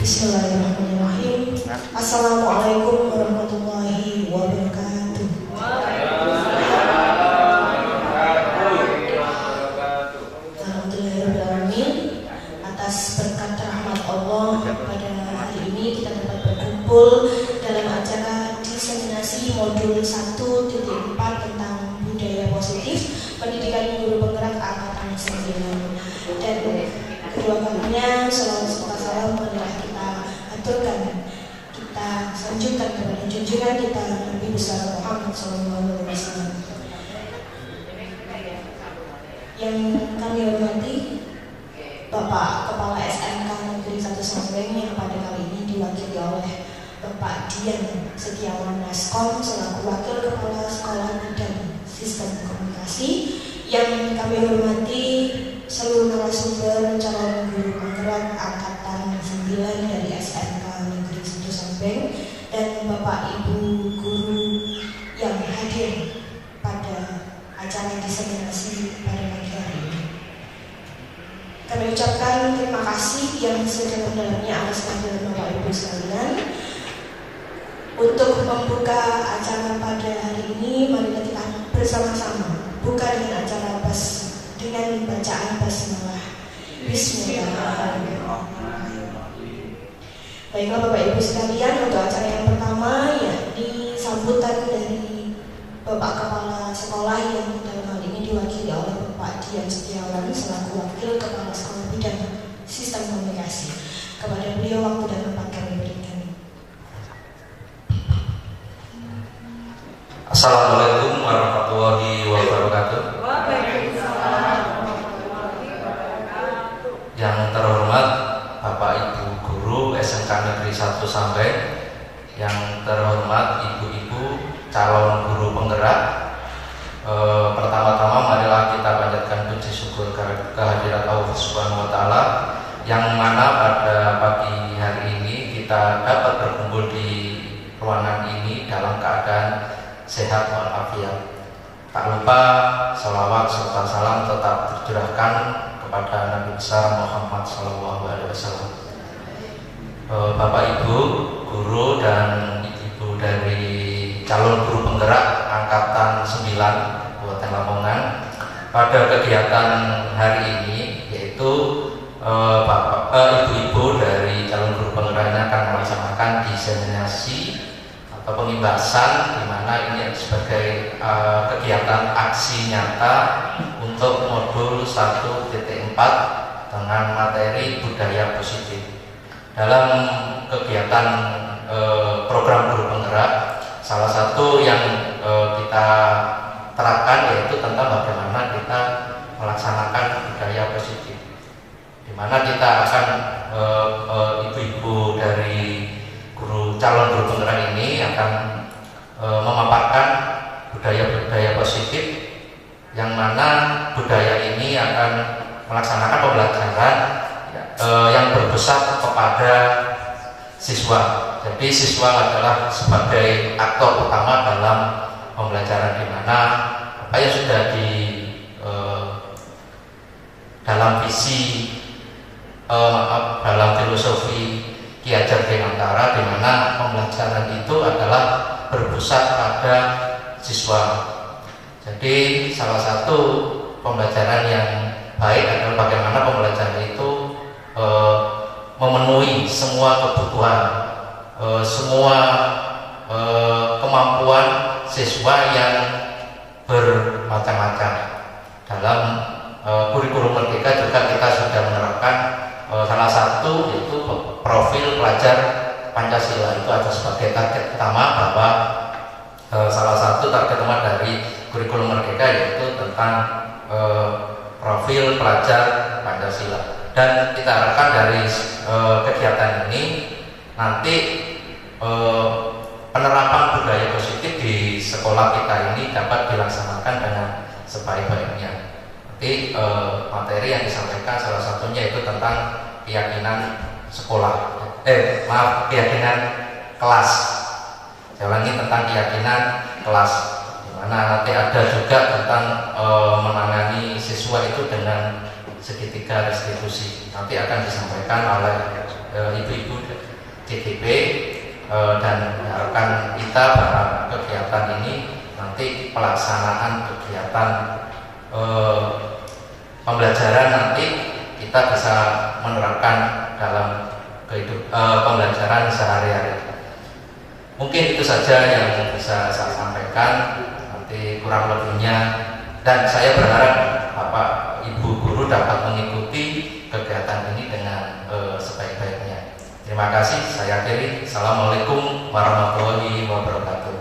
Bismillahirrahmanirrahim. Assalamualaikum warahmatullahi wabarakatuh. Alhamdulillahirrahmanirrahim. Atas berkat rahmat Allah pada hari ini kita dapat berkumpul dalam acara diseminasi modul 1.4 tentang budaya positif pendidikan guru penggerak angkatan 9. Dan kedua kalinya selawat serta salam marilah kita aturkan, kita sanjungkan kepada junjungan kita Nabi besar Muhammad SAW. Yang kami hormati Bapak Kepala SMK Negeri 1 Sambeng yang pada kali ini diwakili oleh Bapak Dian Setiawan Naskom selaku Wakil Kepala Sekolah Bidang Sistem Komunikasi. Yang kami hormati seluruh narasumber calon guru penggerak angkatan 9 dari SMK Negeri 1 Sambeng dan Bapak Ibu guru yang hadir pada acara diseminasi pada pagi hari ini. Kami ucapkan terima kasih yang sedalam-dalamnya atas kehadiran Bapak Ibu sekalian. Untuk membuka acara pada hari ini, mari kita bersama-sama buka dengan acara dengan bacaan basmalah. Bismillahirrahmanirrahim. Baiklah Bapak Ibu sekalian, untuk acara yang pertama yakni sambutan dari Bapak Kepala Sekolah yang dalam hal ini diwakili oleh Bapak Dian Setiawan selaku Wakil Kepala Sekolah Bidang Sistem Komunikasi. Kepada beliau waktu dan tempat kami berikan. Assalamualaikum warahmatullahi wabarakatuh. Yang terhormat Bapak Ibu Guru SMK Negeri 1 Sambeng, yang terhormat Ibu-ibu calon guru penggerak, pertama-tama marilah kita panjatkan puji syukur kehadirat Allah Subhanahu wa Ta'ala, yang mana pada pagi hari ini kita dapat berkumpul di ruangan ini dalam keadaan sehat walafiat. Tak lupa salawat serta salam tetap tercurahkan kepada Nabi besar Muhammad SAW. Bapak Ibu guru dan ibu dari calon guru penggerak angkatan 9 Kabupaten Lamongan, pada kegiatan hari ini yaitu ibu-ibu dari calon guru penggerak ini akan melaksanakan diseminasi atau pengimbasan, di mana ini sebagai kegiatan aksi nyata untuk modul 1.4 dengan materi budaya positif. Dalam kegiatan program guru penggerak, salah satu yang kita terapkan yaitu tentang bagaimana kita melaksanakan budaya positif, di mana kita akan ibu-ibu dari calon guru penggerak ini akan memaparkan budaya-budaya positif, yang mana budaya ini akan melaksanakan pembelajaran yang berpusat kepada siswa. Jadi siswa adalah sebagai aktor utama dalam pembelajaran, di mana apa yang sudah di dalam visi dalam filosofi Ki Hajar Dewantara, di mana pembelajaran itu adalah berpusat pada siswa. Jadi salah satu pembelajaran yang baik adalah bagaimana pembelajaran itu memenuhi semua kebutuhan, semua kemampuan siswa yang bermacam-macam. Dalam kurikulum Merdeka juga kita sudah menerapkan salah satu yaitu profil pelajar Pancasila. Itu ada sebagai target utama, bahwa salah satu target utama dari kurikulum Merdeka yaitu tentang profil pelajar Pancasila. Dan kita harapkan dari kegiatan ini nanti penerapan budaya positif di sekolah kita ini dapat dilaksanakan dengan sebaik-baiknya. Nanti materi yang disampaikan salah satunya itu tentang keyakinan sekolah, keyakinan kelas. Saya ulangi, tentang keyakinan kelas, di mana nanti ada juga tentang menangani siswa itu dengan segitiga restitusi. Nanti akan disampaikan oleh ibu-ibu DGP dan diharapkan kita berharap kegiatan ini nanti pelaksanaan kegiatan pembelajaran nanti kita bisa menerapkan dalam pembelajaran sehari-hari. Mungkin itu saja yang bisa saya sampaikan, nanti kurang lebihnya, dan saya berharap Bapak Ibu guru dapat mengikuti kegiatan ini dengan sebaik-baiknya. Terima kasih, saya akhiri. Assalamualaikum warahmatullahi wabarakatuh.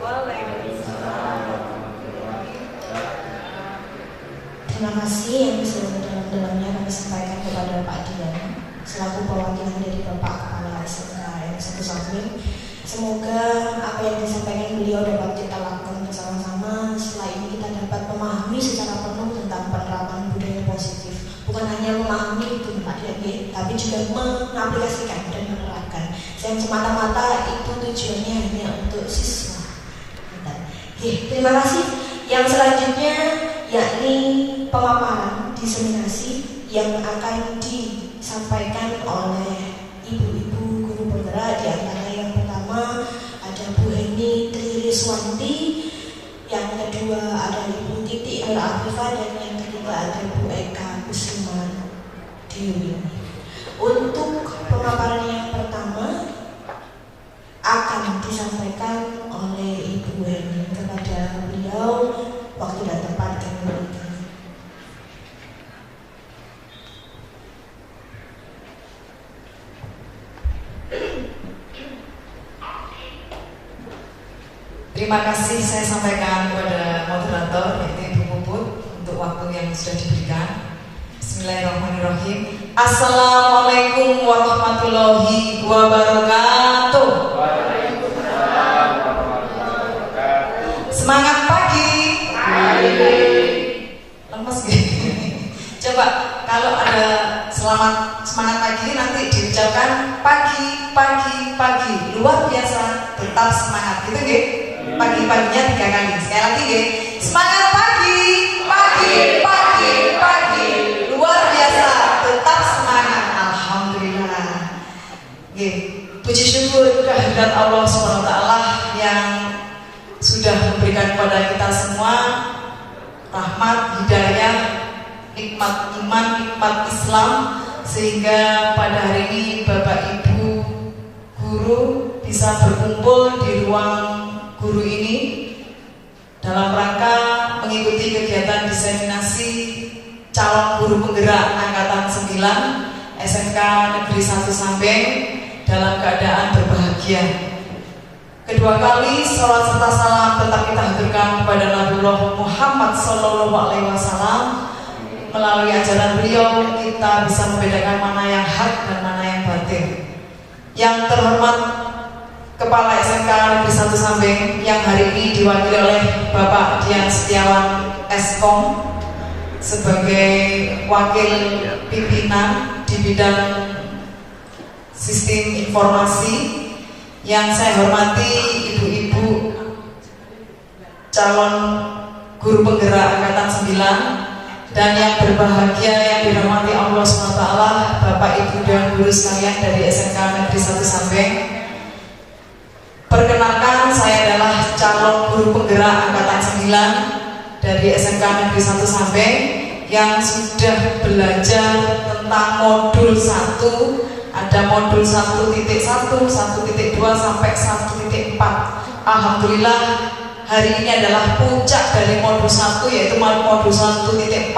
Terima kasih yang sedalam-dalamnya kami sampaikan kepada Pak Dian selaku perwakilan dari Bapak Kepala SMK yang satu samping. Semoga apa yang disampaikan beliau dapat kita lakukan bersama-sama. Setelah ini kita dapat memahami secara penuh tentang penerapan budaya positif. Bukan hanya memahami itu Pak Dian, tapi juga mengaplikasikan dan menerapkan. Yang semata-mata itu tujuannya hanya untuk siswa. Terima kasih. Yang selanjutnya yakni pemaparan diseminasi yang akan disampaikan oleh ibu-ibu guru penggerak. Di antara yang pertama ada Bu Heni Tririswanti, yang kedua ada Ibu Titi Nur Afifah, dan yang ketiga ada Bu Eka Kusuma Dewi. Untuk pemaparan yang pertama akan disampaikan oleh Ibu Heni. Kepada beliau waktu dan tempat kami berikan. Terima kasih saya sampaikan kepada moderator yaitu Ibu Puput untuk waktu yang sudah diberikan. Bismillahirrahmanirrahim. Assalamualaikum warahmatullahi wabarakatuh. Waalaikumsalam warahmatullahi wabarakatuh. Semangat pagi. Lemes gitu. Coba kalau ada semangat pagi nanti diucapkan pagi, pagi, pagi. Luar biasa, tetap semangat. Gitu nggih? Pagi-paginya 3 kali. Sekali lagi nggih. Semangat pagi, pagi, pagi, pagi. Luar biasa, tetap semangat. Alhamdulillah. Nggih. Puji syukur kehadirat Allah SWT yang sudah memberikan kepada kita semua rahmat, hidayah, nikmat iman, nikmat Islam, sehingga pada hari ini Bapak Ibu guru bisa berkumpul di ruang guru ini dalam rangka mengikuti kegiatan diseminasi calon guru penggerak angkatan 9 SMK Negeri 1 Sambeng dalam keadaan berbahagia. Kedua kali salawat serta salam tetap kita haturkan kepada Nabiullah Muhammad SAW. Melalui ajaran beliau kita bisa membedakan mana yang hak dan mana yang batin. Yang terhormat Kepala SMK Negeri 1 Sambeng yang hari ini diwakili oleh Bapak Dian Setiawan Eskom sebagai wakil pimpinan di bidang sistem informasi. Yang saya hormati ibu-ibu calon guru penggerak angkatan 9 dan yang berbahagia yang dirahmati Allah SWT, Bapak Ibu dan guru sekalian dari SMK Negeri 1 Sambeng. Perkenalkan, saya adalah calon guru penggerak angkatan 9 dari SMK Negeri 1 Sambeng yang sudah belajar tentang modul 1. Ada modul 1.1, 1.2 sampai 1.4. Alhamdulillah hari ini adalah puncak dari modul 1, yaitu modul 1.4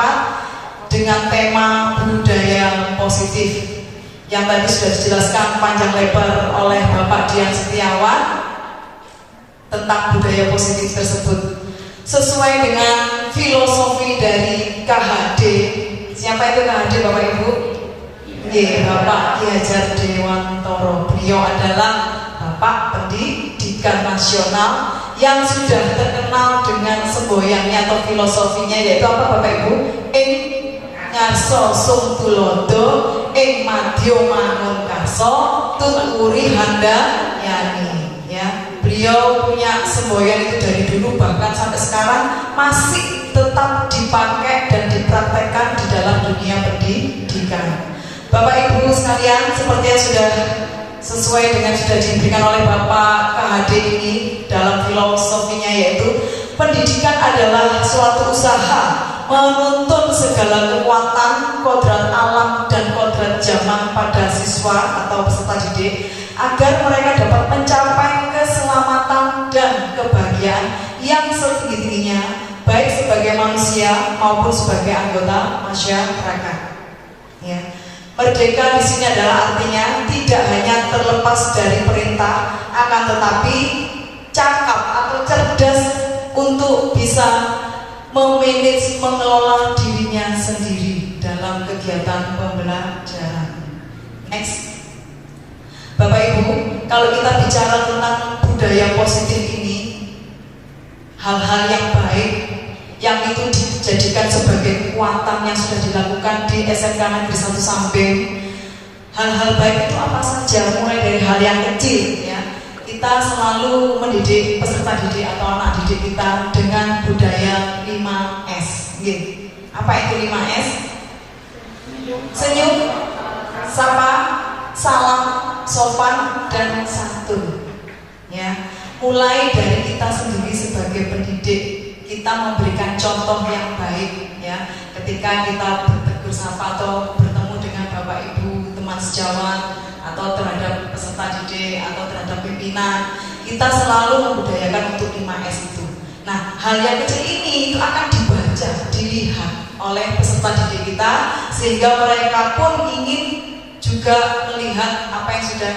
dengan tema budaya positif yang tadi sudah dijelaskan panjang lebar oleh Bapak Dian Setiawan tentang budaya positif tersebut sesuai dengan filosofi dari KHD. Siapa itu KHD Bapak Ibu? Bapak Ki Hajar Dewantoro. Beliau adalah Bapak Pendidikan Nasional yang sudah terkenal dengan semboyannya atau filosofinya, yaitu apa Bapak Ibu? Ing ngarso sung tulodo, ing madyo mangun karso, tuturi handa yani. Ya, beliau punya semboyan itu dari dulu bahkan sampai sekarang masih tetap dipakai dan dipraktekkan di dalam dunia pendidikan. pendidikan. Bapak Ibu sekalian, seperti yang sudah sesuai dengan sudah diberikan oleh Bapak KHD ini dalam filosofinya, yaitu pendidikan adalah suatu usaha menuntun segala kekuatan, kodrat alam dan kodrat zaman pada siswa atau peserta didik agar mereka dapat mencapai keselamatan dan kebahagiaan yang setinggi-tingginya, baik sebagai manusia maupun sebagai anggota masyarakat. Ya. Merdeka di sini adalah artinya tidak hanya terlepas dari perintah, akan tetapi cakap atau cerdas untuk bisa memanage, mengelola dirinya sendiri dalam kegiatan pembelajaran. Next, Bapak Ibu, kalau kita bicara tentang budaya positif ini, hal-hal yang baik yang itu dijadikan sebagai kekuatan yang sudah dilakukan di SMK Negeri 1 Sambeng. Hal-hal baik itu apa saja? Mulai dari hal yang kecil, ya. Kita selalu mendidik peserta didik atau anak didik kita dengan budaya 5S. Apa itu 5S? Senyum, sapa, salam, sopan, dan santun. Ya, mulai dari kita sendiri sebagai pendidik, kita memberikan contoh yang baik, ya. Ketika kita bertegur sapa atau bertemu dengan Bapak Ibu, teman sejawat, atau terhadap peserta didik atau terhadap pimpinan, kita selalu membudayakan untuk 5S itu. Nah, hal yang kecil ini itu akan dibaca, dilihat oleh peserta didik kita, sehingga mereka pun ingin juga melihat apa yang sudah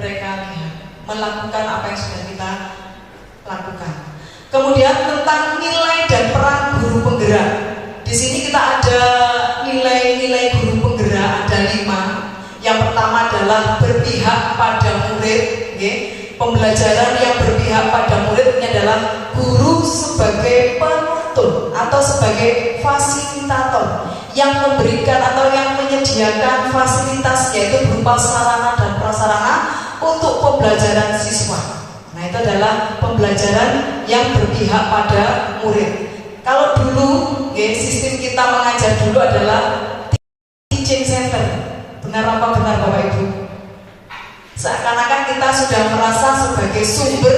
mereka lihat, melakukan apa yang sudah kita lakukan. Kemudian tentang nilai dan peran guru penggerak. Di sini kita ada nilai-nilai guru penggerak, ada 5. Yang pertama adalah berpihak pada murid. Pembelajaran yang berpihak pada murid ini adalah guru sebagai penuntun atau sebagai fasilitator yang memberikan atau yang menyediakan fasilitas, yaitu berupa sarana dan prasarana untuk pembelajaran siswa. Nah, itu adalah pembelajaran yang berpihak pada murid. Kalau dulu sistem kita mengajar dulu adalah teaching center. Benar apa benar Bapak Ibu? Seakan-akan kita sudah merasa sebagai sumber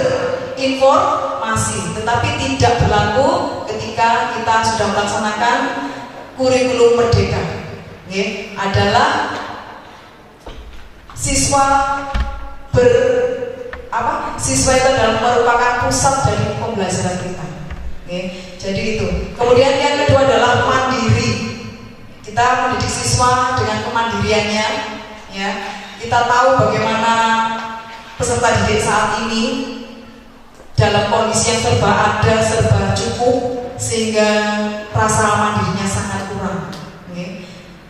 informasi, tetapi tidak berlaku ketika kita sudah melaksanakan kurikulum merdeka. Adalah siswa siswa itu adalah merupakan pusat dari pembelajaran kita. Jadi itu. Kemudian yang kedua adalah mandiri. Kita mendidik siswa dengan kemandiriannya, ya. Kita tahu bagaimana peserta didik saat ini dalam kondisi yang serba ada, serba cukup, sehingga rasa mandirinya sangat kurang.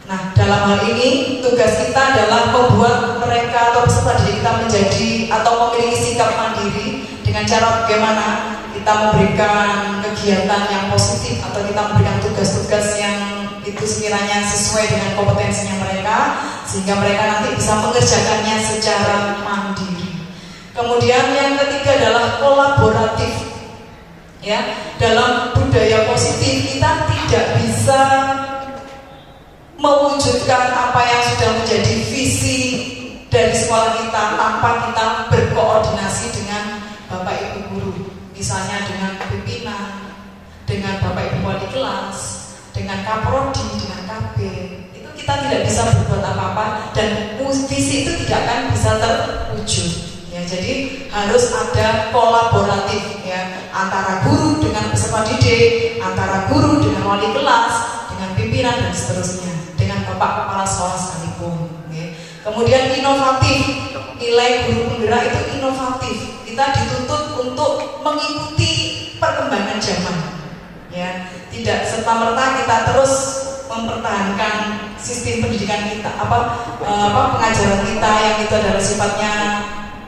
Nah, dalam hal ini tugas kita adalah membuat mereka atau peserta didik kita menjadi atau memiliki sikap mandiri dengan cara bagaimana kita memberikan kegiatan yang positif atau kita memberikan tugas-tugas yang itu sekiranya sesuai dengan kompetensinya mereka, sehingga mereka nanti bisa mengerjakannya secara mandiri. Kemudian yang ketiga adalah kolaboratif. Ya, dalam budaya positif kita tidak bisa mewujudkan apa yang sudah menjadi visi dari sekolah kita tanpa kita berkoordinasi dengan Bapak Ibu guru, misalnya dengan pimpinan, dengan Bapak Ibu wali kelas, dengan kaprodi, dengan KB. Itu kita tidak bisa berbuat apa-apa dan visi itu tidak akan bisa terwujud. Ya, jadi harus ada kolaboratif, ya, antara guru dengan peserta didik, antara guru dengan wali kelas, dengan pimpinan dan seterusnya, dengan Bapak Kepala Sekolah sekalipun. Ya. Kemudian inovatif, nilai guru penggerak itu inovatif. Kita dituntut untuk mengikuti perkembangan zaman. Ya, tidak serta-merta kita terus mempertahankan sistem pendidikan kita, pengajaran kita yang itu adalah sifatnya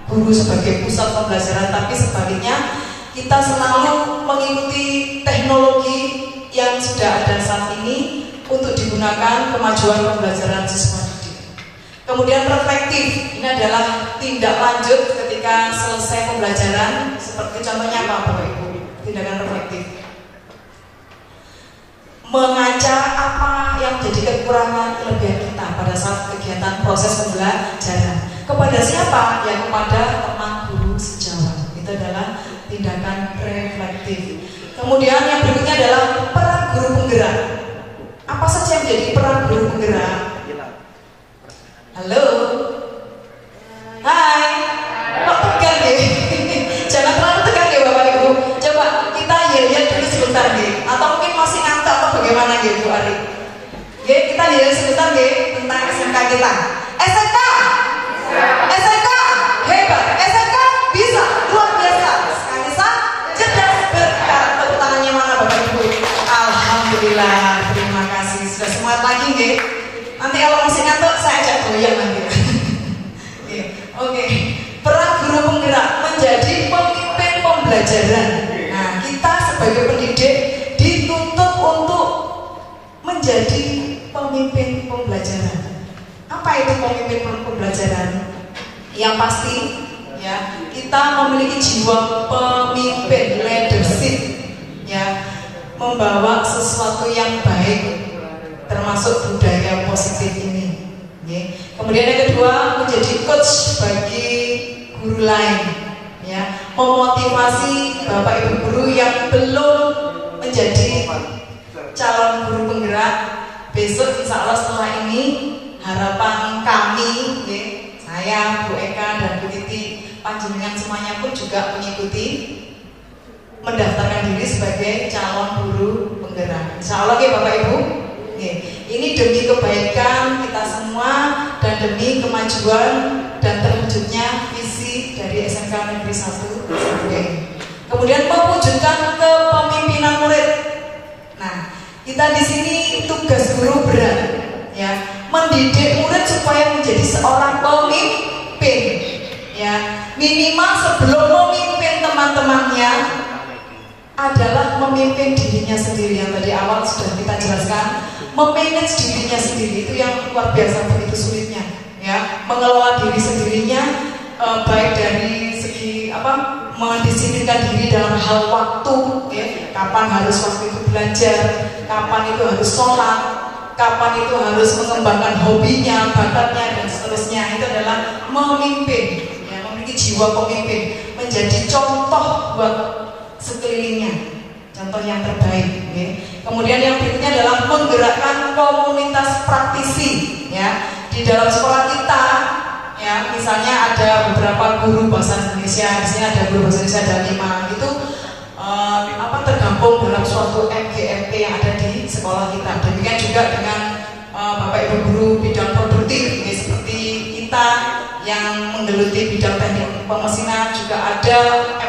guru sebagai pusat pembelajaran, tapi sebaliknya kita selalu mengikuti teknologi yang sudah ada saat ini untuk digunakan kemajuan pembelajaran siswa didik. Kemudian reflektif, ini adalah tindak lanjut ketika selesai pembelajaran, seperti contohnya apa Bapak Ibu? Tindakan reflektif, mengaca apa yang menjadi kekurangan kelebihan kita. pada saat kegiatan proses pembelajaran. Kepada siapa? Ya kepada teman guru sejawat. Itu adalah tindakan reflektif. Kemudian yang berikutnya adalah peran guru penggerak. Apa saja yang menjadi peran guru penggerak? Halo? Hai? Kok tegang ya? Jangan terlalu tegang ya Bapak Ibu. Coba kita yel-yel dulu sebentar ya. Atau mungkin masih ngantuk atau bagaimana ya Bu Ari? Ya, kita yel sebentar ya tentang SMK kita. SMK! SMK! Hebat! SMK bisa! Luar biasa! Sekali cerdas berkarakter. Tepuk tangannya mana Bapak Ibu? Alhamdulillah, terima kasih. Sudah semangat lagi ya. Nanti kalau masih ngantuk saya ajak goyang nanti. Oke. Peran guru penggerak menjadi pemimpin pembelajaran. Nah, kita sebagai pendidik dituntut untuk menjadi pemimpin pembelajaran. Apa itu pemimpin pembelajaran? Yang pasti ya, kita memiliki jiwa pemimpin, leadership ya, membawa sesuatu yang baik termasuk budaya positif ini. Kemudian yang kedua, menjadi coach bagi guru lain ya, memotivasi Bapak Ibu guru yang belum menjadi calon guru penggerak. Besok insya Allah setelah ini harapan kami ya, saya, Bu Eka dan Bu Titi, panjenengan semuanya pun juga mengikuti mendaftarkan diri sebagai calon guru penggerak. Insya Allah ya Bapak Ibu. Ini demi kebaikan kita semua dan demi kemajuan dan terwujudnya visi dari SMK Negeri 1 Surabaya. Kemudian mewujudkan kepemimpinan murid. Nah, kita di sini tugas guru berat, ya, mendidik murid supaya menjadi seorang pemimpin, ya. Minimal sebelum memimpin teman-temannya adalah memimpin dirinya sendiri. Yang tadi awal sudah kita jelaskan. Memanage dirinya sendiri itu yang luar biasa, begitu sulitnya ya, mengelola diri sendirinya, baik dari segi mendisiplinkan diri dalam hal waktu ya, kapan harus waktu itu belajar, kapan itu harus sholat, kapan itu harus mengembangkan hobinya, bakatnya dan seterusnya. Itu adalah memimpin ya, memiliki jiwa pemimpin, menjadi contoh buat sekelilingnya, contoh yang terbaik ya. Kemudian yang berikutnya adalah menggerakkan komunitas praktisi ya. Di dalam sekolah kita ya, misalnya ada beberapa guru bahasa Indonesia, di sini ada guru bahasa Indonesia ada 5 itu tergabung dalam suatu MGMP yang ada di sekolah kita. Demikian juga dengan Bapak Ibu guru bidang produktif ya, seperti kita yang menggeluti bidang teknik pemesinan, juga ada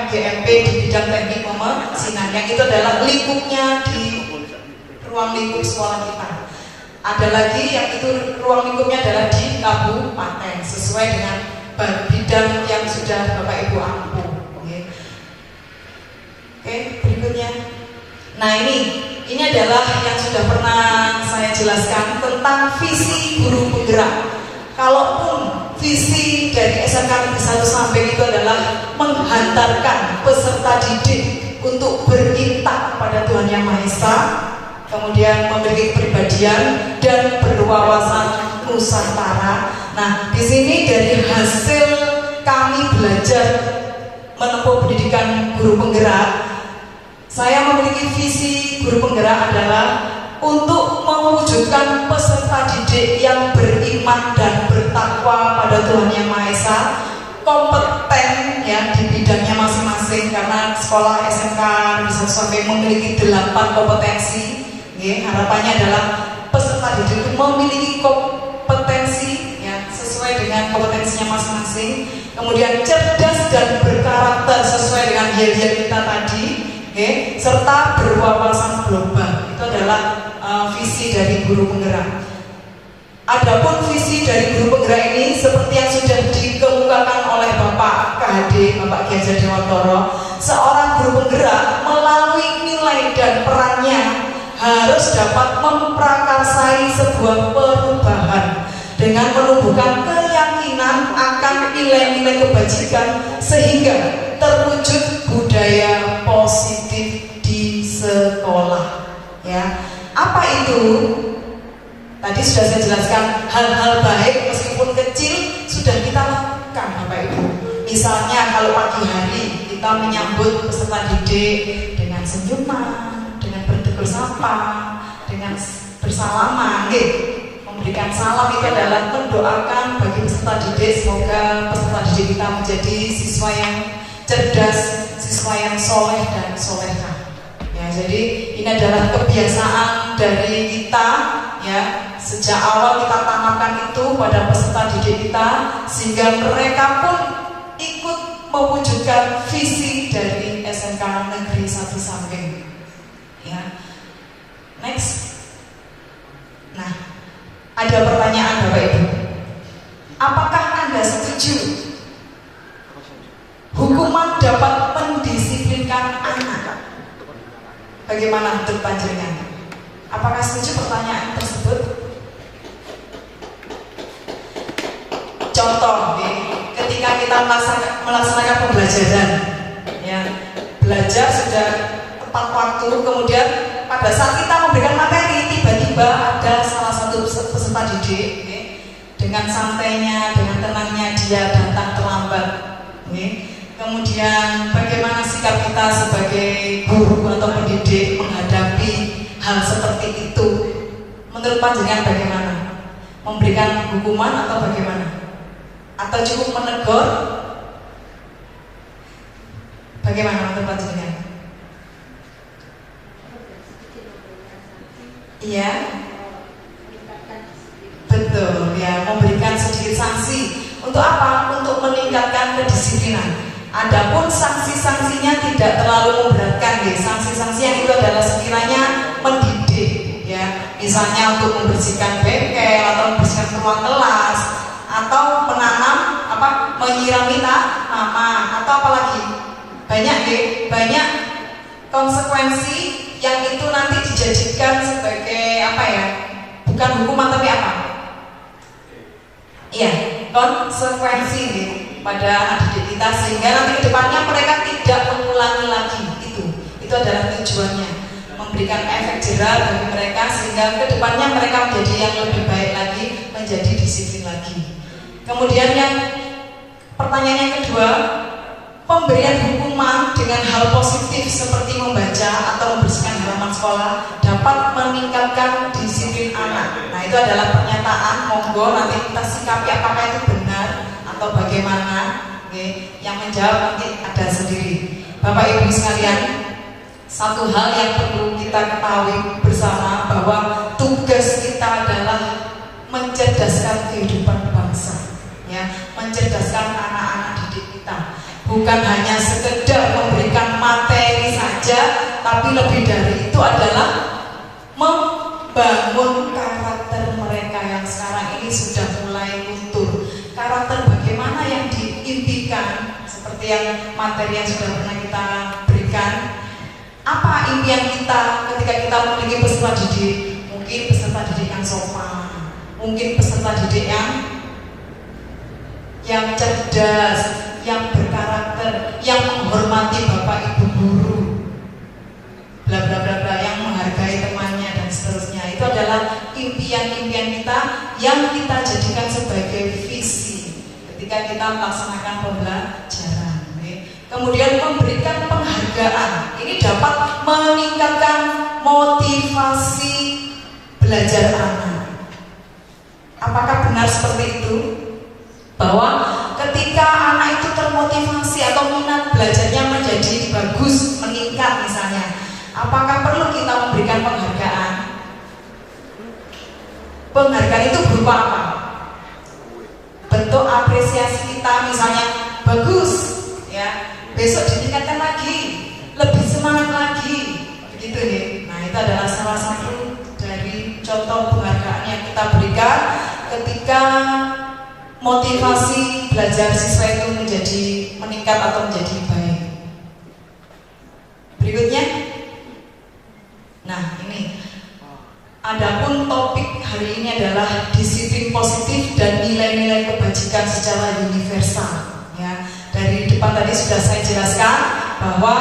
MGMP di bidang teknik pemesinan yang itu adalah lingkupnya di ruang lingkup sekolah kita. Ada lagi yang itu ruang lingkupnya adalah di kabupaten sesuai dengan bidang yang sudah Bapak Ibu ampu. Oke, berikutnya. Nah ini adalah yang sudah pernah saya jelaskan tentang visi guru penggerak. Kalaupun visi dari SMK Negeri 1 Samping itu adalah menghantarkan peserta didik untuk berintak pada Tuhan Yang Maha Esa, kemudian memiliki kepribadian dan berwawasan Nusantara. Nah, di sini dari hasil kami belajar menempuh pendidikan guru penggerak, saya memiliki visi guru penggerak adalah untuk mewujudkan peserta didik yang beriman dan bertakwa pada Tuhan Yang Maha Esa, kompeten ya di bidangnya masing-masing, karena sekolah SMK bisa sampai memiliki 8 kompetensi. Harapannya adalah peserta didik itu memiliki kompetensi ya, sesuai dengan kompetensinya masing-masing. Kemudian cerdas dan berkarakter sesuai dengan yel-yel kita tadi, serta berwawasan global. Itu adalah visi dari guru penggerak. Adapun visi dari guru penggerak ini seperti yang sudah dikemukakan oleh Bapak KHD, Bapak Ki Hajar Dewantoro, seorang guru penggerak melalui nilai dan perannya harus dapat memprakarsai sebuah perubahan dengan menumbuhkan keyakinan akan nilai-nilai kebajikan sehingga terwujud budaya positif di sekolah. Ya, apa itu? Tadi sudah saya jelaskan hal-hal baik meskipun kecil sudah kita lakukan Bapak Ibu. Misalnya kalau pagi hari kita menyambut peserta didik dengan senyuman, dengan bertegur sapa, dengan bersalaman, memberikan salam itu adalah mendoakan bagi peserta didik semoga peserta didik kita menjadi siswa yang cerdas, siswa yang soleh dan solehah. Ya, jadi ini adalah kebiasaan dari kita ya. Sejak awal kita tanamkan itu pada peserta didik kita sehingga mereka pun ikut mewujudkan visi dari SMK Negeri 1 Sambeng. Ya. Next. Nah, ada pertanyaan Bapak Ibu. Apakah Anda setuju hukuman dapat mendisiplinkan anak? Bagaimana menurut panjenengan? Apakah setuju pertanyaan tersebut? Contoh, ketika kita melaksanakan pembelajaran, ya, belajar sudah tepat waktu, kemudian pada saat kita memberikan materi, tiba-tiba ada salah satu peserta didik, dengan santainya, dengan tenangnya dia datang terlambat. Kemudian bagaimana sikap kita sebagai guru atau pendidik menghadapi hal seperti itu? Menurut panjenengan bagaimana? Memberikan hukuman atau bagaimana? Atau cukup menegur? Bagaimana menurut panjenengan? Iya, betul ya, memberikan sedikit sanksi. Untuk apa? Untuk meningkatkan kedisiplinan. Adapun sanksi-sanksinya tidak terlalu memberatkan, ya. Sanksi-sanksi yang itu adalah sekiranya mendidik, ya. Misalnya untuk membersihkan bengkel atau membersihkan ruang kelas, atau menanam menyirami tanaman, atau apalagi banyak, ya. Banyak konsekuensi yang itu nanti dijadikan sebagai bukan hukuman tapi apa? Iya, konsekuensi gitu pada anak didik kita sehingga nanti kedepannya mereka tidak mengulangi lagi itu adalah tujuannya, memberikan efek jerah bagi mereka sehingga kedepannya mereka menjadi yang lebih baik lagi, menjadi disiplin lagi. Kemudian yang pertanyaan yang kedua, pemberian hukuman dengan hal positif seperti membaca atau membersihkan halaman sekolah dapat meningkatkan disiplin anak. Nah, itu adalah pernyataan, monggo nanti kita sikapi apakah itu benar atau bagaimana. Yang menjawab nanti ada sendiri. Bapak Ibu sekalian, satu hal yang perlu kita ketahui bersama bahwa tugas kita adalah mencerdaskan kehidupan bangsa, ya, mencerdaskan anak-anak didik kita. Bukan hanya sekedar memberikan materi saja, tapi lebih dari itu adalah membangun karakter mereka yang sekarang ini sudah mulai luntur. Karakter bagaimana yang diimpikan, seperti yang materi yang sudah pernah kita berikan. Apa impian kita ketika kita memiliki peserta didik? Mungkin peserta didik yang sopan, mungkin peserta didik yang cerdas, yang berkarakter, yang menghormati bapak ibu guru, bla bla bla bla, yang menghargai temannya dan seterusnya. Itu adalah impian-impian kita yang kita jadikan sebagai visi ketika kita melaksanakan pembelajaran. Kemudian memberikan penghargaan, ini dapat meningkatkan motivasi belajar anak. Apakah benar seperti itu? Bahwa ketika anak itu termotivasi atau minat belajarnya menjadi bagus, meningkat misalnya, apakah perlu kita memberikan penghargaan? Penghargaan itu berupa apa? Bentuk apresiasi kita, misalnya bagus, ya, besok ditingkatkan lagi, lebih semangat lagi, begitu nih. Nah, itu adalah salah satu dari contoh penghargaan yang kita berikan ketika motivasi belajar siswa itu menjadi meningkat atau menjadi baik. Berikutnya, nah ini, adapun topik hari ini adalah disiplin positif dan nilai-nilai kebajikan secara universal. Ya, dari depan tadi sudah saya jelaskan bahwa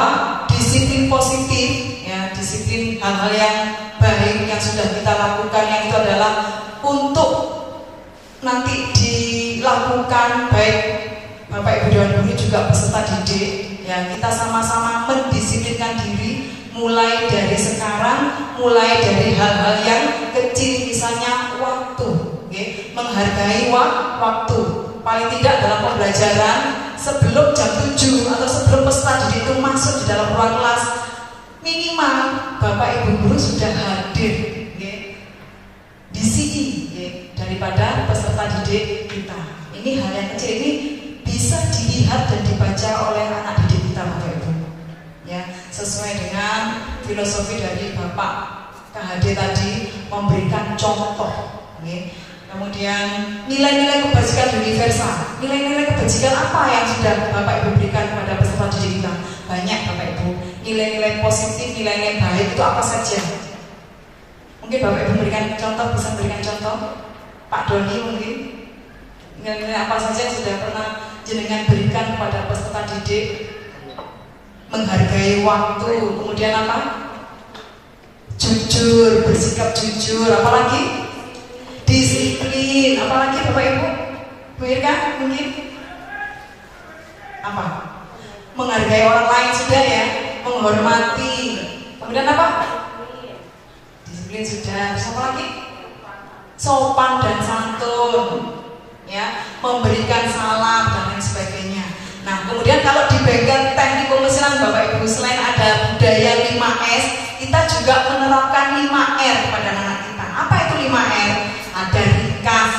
disiplin positif, ya, disiplin hal-hal yang baik yang sudah kita lakukan, yang itu adalah nanti dilakukan baik Bapak Ibu Dewan Guru juga peserta didik, ya kita sama-sama mendisiplinkan diri mulai dari sekarang, mulai dari hal-hal yang kecil, misalnya waktu, okay? Menghargai waktu. Paling tidak dalam pembelajaran sebelum jam 7 atau sebelum peserta didik itu masuk di dalam ruang kelas, minimal Bapak Ibu Guru sudah hadir, okay? Di sini, okay? Daripada peserta didik kita. Ini hal yang kecil, ini bisa dilihat dan dibaca oleh anak didik kita, Bapak Ibu. Ya, sesuai dengan filosofi dari Bapak KHD tadi, memberikan contoh. Okay? Kemudian nilai-nilai kebajikan universal. Nilai-nilai kebajikan apa yang sudah Bapak Ibu berikan kepada peserta didik kita? Banyak, Bapak Ibu. Nilai-nilai positif, nilai-nilai baik itu apa saja? Mungkin Bapak Ibu berikan contoh, bisa berikan contoh. Pak Doni mungkin. Nilai-nilai apa saja yang sudah pernah jenengan berikan kepada peserta didik? Menghargai waktu, kemudian apa? Jujur, bersikap jujur, apalagi? Disiplin, apalagi Bapak Ibu? Bu Irka mungkin? Apa? Menghargai orang lain sudah ya, menghormati. Kemudian apa? Disiplin sudah. Terus apa lagi? Sopan dan santun. Ya, memberikan salam dan lain sebagainya. Nah, kemudian kalau di bengkel teknik pemesinan Bapak Ibu, selain ada budaya 5S, kita juga menerapkan 5R kepada anak kita. Apa itu 5R? Ada ringkas,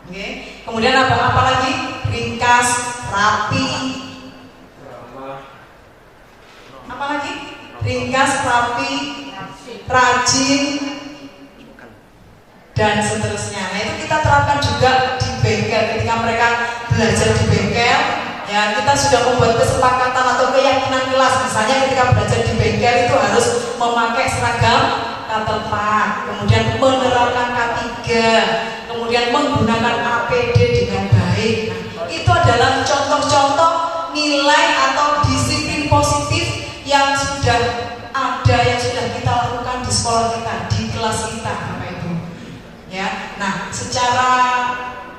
okay. Kemudian apa lagi? Ringkas, rapi. Apa lagi? Ringkas, rapi, rajin, dan seterusnya. Nah, itu kita terapkan juga di bengkel ketika mereka belajar di bengkel. Ya, kita sudah membuat kesepakatan atau keyakinan kelas. Misalnya ketika belajar di bengkel itu harus memakai seragam K4, kemudian menerapkan K3, kemudian menggunakan APD dengan baik. Nah, itu adalah contoh-contoh nilai atau disiplin positif yang sudah ada, yang sudah kita lakukan di sekolah kita, di kelas kita, Bapak Ibu. Ya, nah secara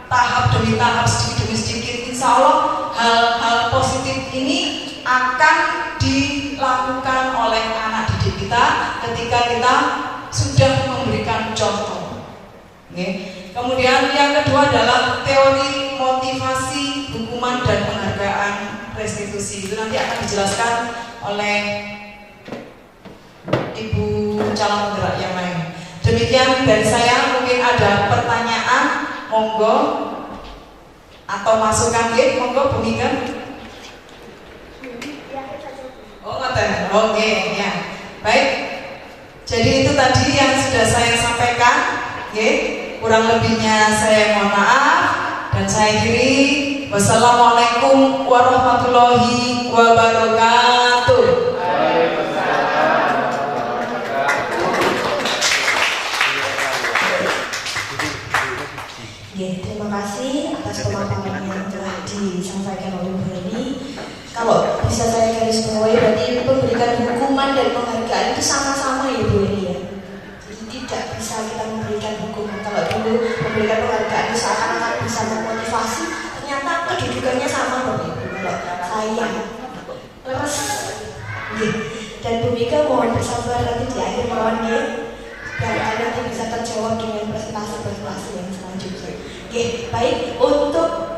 tahap demi tahap, sedikit demi sedikit, insya Allah hal-hal positif ini akan dilakukan oleh anak didik kita ketika kita sudah memberikan contoh. Okay. Kemudian yang kedua adalah teori motivasi, hukuman dan penghargaan restitusi. Itu nanti akan dijelaskan oleh Ibu calon penggerak yang lain. Demikian dari saya, mungkin ada pertanyaan, monggo, atau masukan, monggo Bu Mika. Oh, ngoten. Oke, ya. Baik. Jadi itu tadi yang sudah saya sampaikan. Kurang lebihnya saya mohon maaf dan saya akhiri. Wassalamualaikum warahmatullahi wabarakatuh. Terima kasih atas pemaparan yang telah disampaikan oleh Bu Heni. Kalau bisa saya garis bawahi, berarti memberikan hukuman dan penghargaan itu sama-sama ya Bu Heni ya. Jadi tidak bisa kita memberikan hukuman. Kalau dulu memberikan penghargaan itu seakan-akan bisa memotivasi, ternyata kedudukannya sama Bapak Ibu. Kalau saya leres, dan Bu Mika mohon bersabar nanti di akhir malam ya. Dan nanti bisa terjawab dengan presentasi-presentasi yang selanjutnya. Baik, untuk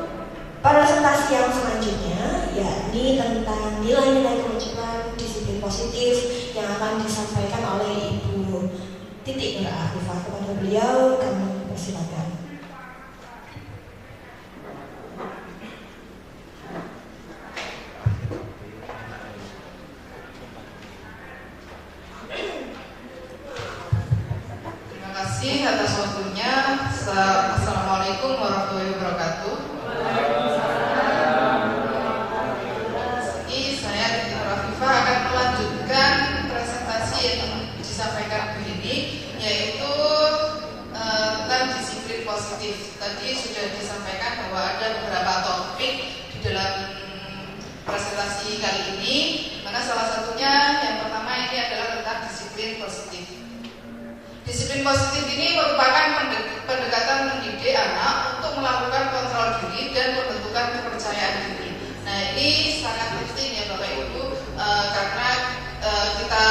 presentasi yang selanjutnya yakni tentang nilai-nilai kewajiban disiplin positif yang akan disampaikan oleh Ibu Titik Nur Afifah. Kepada beliau kami persilakan. Terima kasih atas waktunya. Assalamualaikum warahmatullahi wabarakatuh. Ini saya Titik Nur Afifah akan melanjutkan presentasi yang disampaikan Bu ini, yaitu tentang disiplin positif. Tadi sudah disampaikan bahwa ada beberapa topik di dalam presentasi kali ini, mana salah satunya yang pertama ini adalah tentang disiplin positif. Disiplin positif ini merupakan pendekatan mendidik anak untuk melakukan kontrol diri dan pembentukan kepercayaan diri. Nah, ini sangat penting ya Bapak Ibu, karena kita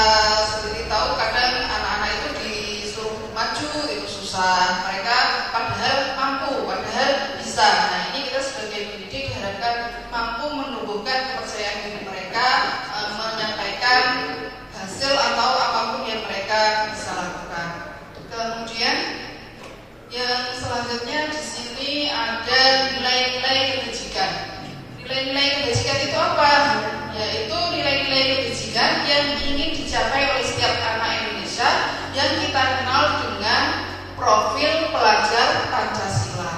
sendiri tahu kadang anak-anak itu disuruh maju itu susah, mereka padahal mampu, padahal bisa. Nah, ini kita sebagai pendidik diharapkan mampu menumbuhkan kepercayaan diri mereka, menyampaikan hasil atau apapun yang mereka bisa lakukan. Kemudian yang selanjutnya di sini ada nilai-nilai kebajikan. Nilai-nilai kebajikan itu apa? Yaitu nilai-nilai kebajikan yang ingin dicapai oleh setiap anak Indonesia yang kita kenal dengan profil pelajar Pancasila.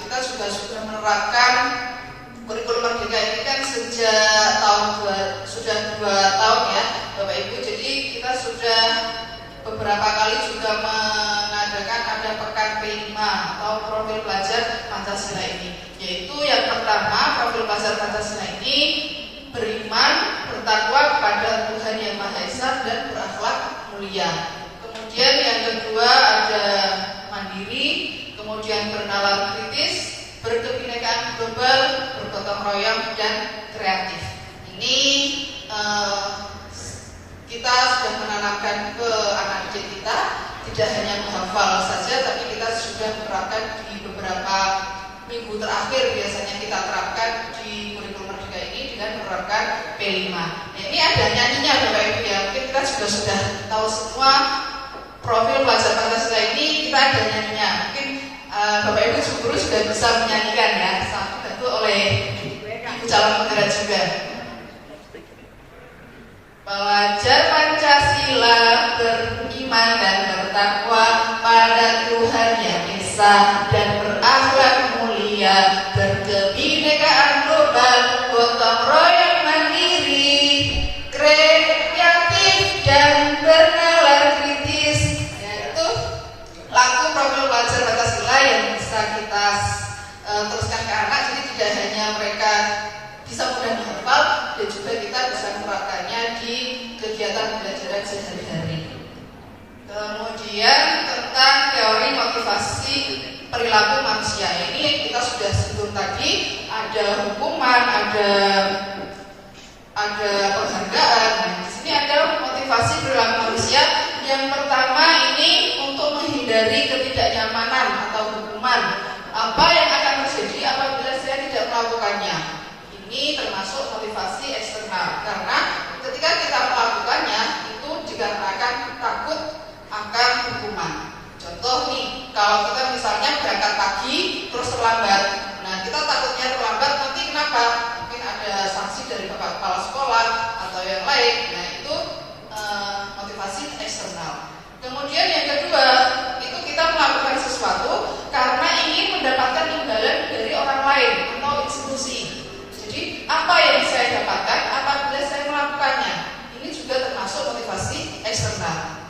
Kita juga sudah menerapkan kurikulum Merdeka ini kan sejak sudah 2 tahun ya Bapak Ibu. Jadi kita sudah beberapa kali juga mengadakan ada pekan P5 atau profil pelajar Pancasila ini. Yaitu yang pertama, profil pelajar Pancasila ini beriman, bertakwa kepada Tuhan Yang Maha Esa dan berakhlak mulia. Kemudian yang kedua ada mandiri, kemudian bernalar kritis, berkebinekaan global, bergotong royong dan kreatif. Ini kita sudah menanamkan ke anak didik kita, tidak hanya menghafal saja, tapi kita sudah menerapkan di beberapa minggu terakhir. Biasanya kita terapkan di kurikulum Merdeka ini dengan menerapkan P5. Nah, ini ada nyanyinya Bapak Ibu ya. Mungkin kita juga sudah tahu semua profil pelajar Pancasila ini kita ada nyanyinya. Mungkin Bapak Ibu guru sudah bisa menyanyikan ya, sangat dibantu oleh Ibu calon penggerak juga. Pelajar Pancasila beriman dan bertakwa pada Tuhan Yang Esa dan berakhlak mulia, berkebinekaan global, gotong royong mandiri, kreatif dan bernalar kritis. Yaitu lagu profil pelajar Pancasila yang bisa kita teruskan ke anak. Jadi tidak hanya mereka bisa mudah menghafal, dan juga kita bisa menerapkannya di kegiatan pembelajaran sehari-hari. Kemudian tentang teori motivasi perilaku manusia, ini kita sudah sebut tadi, ada hukuman, ada penghargaan. Nah, di sini ada motivasi perilaku manusia. Yang pertama ini untuk menghindari ketidaknyamanan atau hukuman. Apa yang akan terjadi apabila saya tidak melakukannya? Ini termasuk motivasi eksternal, karena ketika kita melakukannya itu dikarenakan takut akan hukuman. Contoh nih, kalau kita misalnya berangkat pagi terus terlambat, nah kita takutnya terlambat nanti kenapa? Mungkin ada sanksi dari bapak kepala sekolah atau yang lain. Nah itu motivasi eksternal. Kemudian yang kedua, itu kita melakukan sesuatu karena ingin mendapatkan imbalan dari orang lain atau institusi. Jadi apa yang saya dapatkan apabila saya melakukannya, ini juga termasuk motivasi eksternal.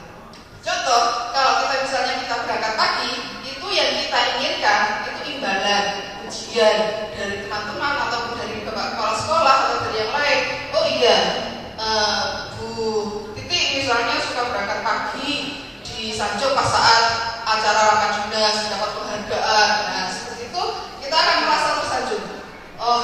Contoh, kalau kita misalnya kita berangkat pagi, itu yang kita inginkan itu imbalan, ujian dari teman-teman atau dari bapak kepala sekolah atau dari yang lain. Oh iya, Bu Titi misalnya suka berangkat pagi di Sanjo pas saat acara rapat dinas dapat penghargaan. Nah seperti itu kita akan merasa tersanjung. Oh,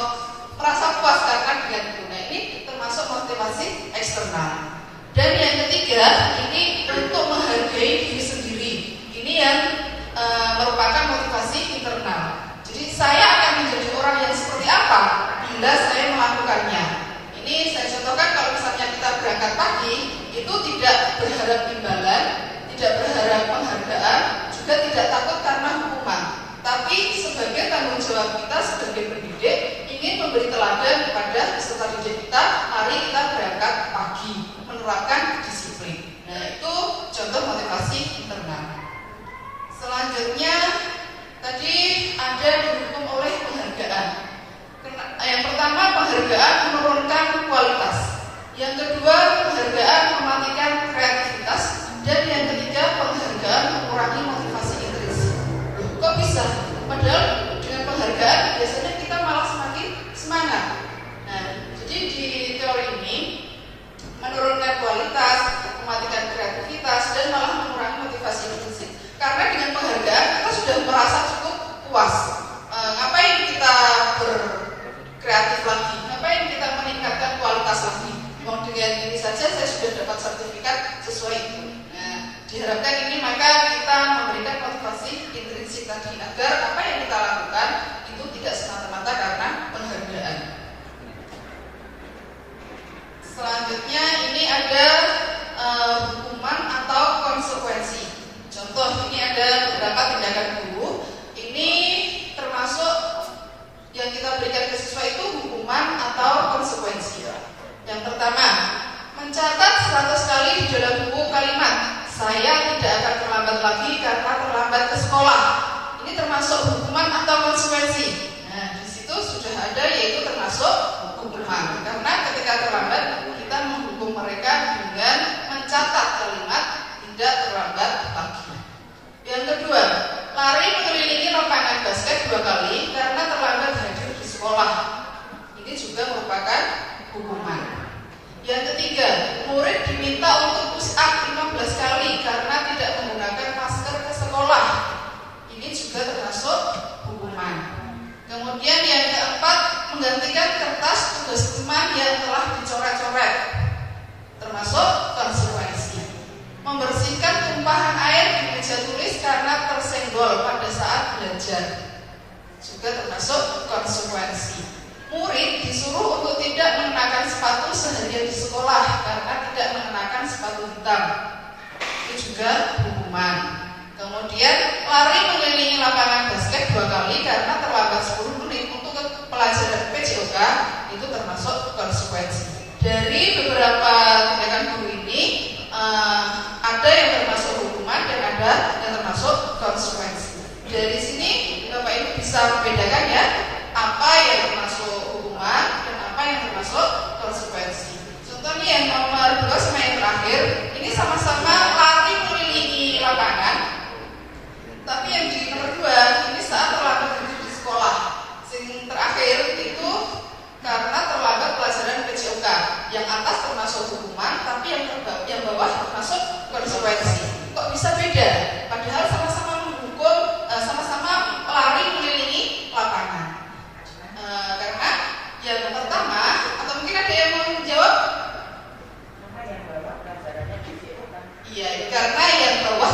merasa puas karena dengan itu. Nah ini termasuk motivasi eksternal. Dan yang ketiga ini untuk menghargai diri sendiri. Ini yang merupakan motivasi internal. Jadi saya akan menjadi orang yang seperti apa bila saya melakukannya. Ini saya contohkan kalau misalnya kita berangkat pagi itu tidak berharap imbalan, tidak berharap penghargaan, juga tidak takut karena hukuman. Tapi sebagai tanggung jawab kita sebagai pendidik ingin memberi teladan kepada peserta didik kita, mari kita berangkat pagi, menerapkan disiplin. Nah itu contoh motivasi internal. Selanjutnya tadi ada didukung oleh penghargaan. Yang pertama penghargaan menurunkan kualitas. Yang kedua penghargaan mematikan kreativitas. Dan yang ketiga penghargaan mengurangi motivasi intrinsik. Kok bisa? Padahal dengan penghargaan biasanya kita malah semakin semangat. Nah, jadi di teori ini menurunkan kualitas, mematikan kreativitas, dan malah mengurangi motivasi saya tidak akan terlambat lagi karena terlambat ke sekolah. Ini termasuk hukuman atau konsekuensi? Nah, di situ sudah ada, yaitu termasuk hukuman. Karena ketika terlambat, kita menghukum mereka dengan mencatat kalimat tidak terlambat lagi. Yang kedua, lari mengelilingi lapangan basket 2 kali karena terlambat hadir di sekolah. Ini juga merupakan hukuman. Yang ketiga, murid diminta untuk push up 15 kali karena tidak menggunakan masker ke sekolah. Ini juga termasuk hukuman. Kemudian yang keempat, menggantikan kertas tugas teman yang telah dicoret-coret, termasuk konsekuensi. Membersihkan tumpahan air di meja tulis karena tersenggol pada saat belajar, juga termasuk konsekuensi. Murid disuruh untuk tidak mengenakan sepatu seharian di sekolah karena tidak mengenakan sepatu hitam. Itu juga hukuman. Kemudian lari mengelilingi lapangan basket 2 kali karena terlambat 10 menit untuk pelajaran PJOK, itu termasuk konsekuensi. Dari beberapa tindakan guru ini ada yang termasuk hukuman dan ada yang termasuk konsekuensi. Dari sini Bapak Ibu bisa membedakan ya, apa yang termasuk hukuman dan apa yang termasuk konsekuensi. Contohnya yang nomor 2 sama yang terakhir, ini sama-sama lari mengelilingi lapangan, tapi yang di nomor 2 ini saat terlambat hadir di sekolah. Yang terakhir itu karena terlambat pelajaran PJOK. Yang atas termasuk hukuman, tapi yang bawah termasuk konsekuensi. Kok bisa beda? Padahal sama-sama menghukum, sama-sama lari mengelilingi lapangan. Karena yang pertama, atau mungkin ada yang mau menjawab? Iya, karena yang bawah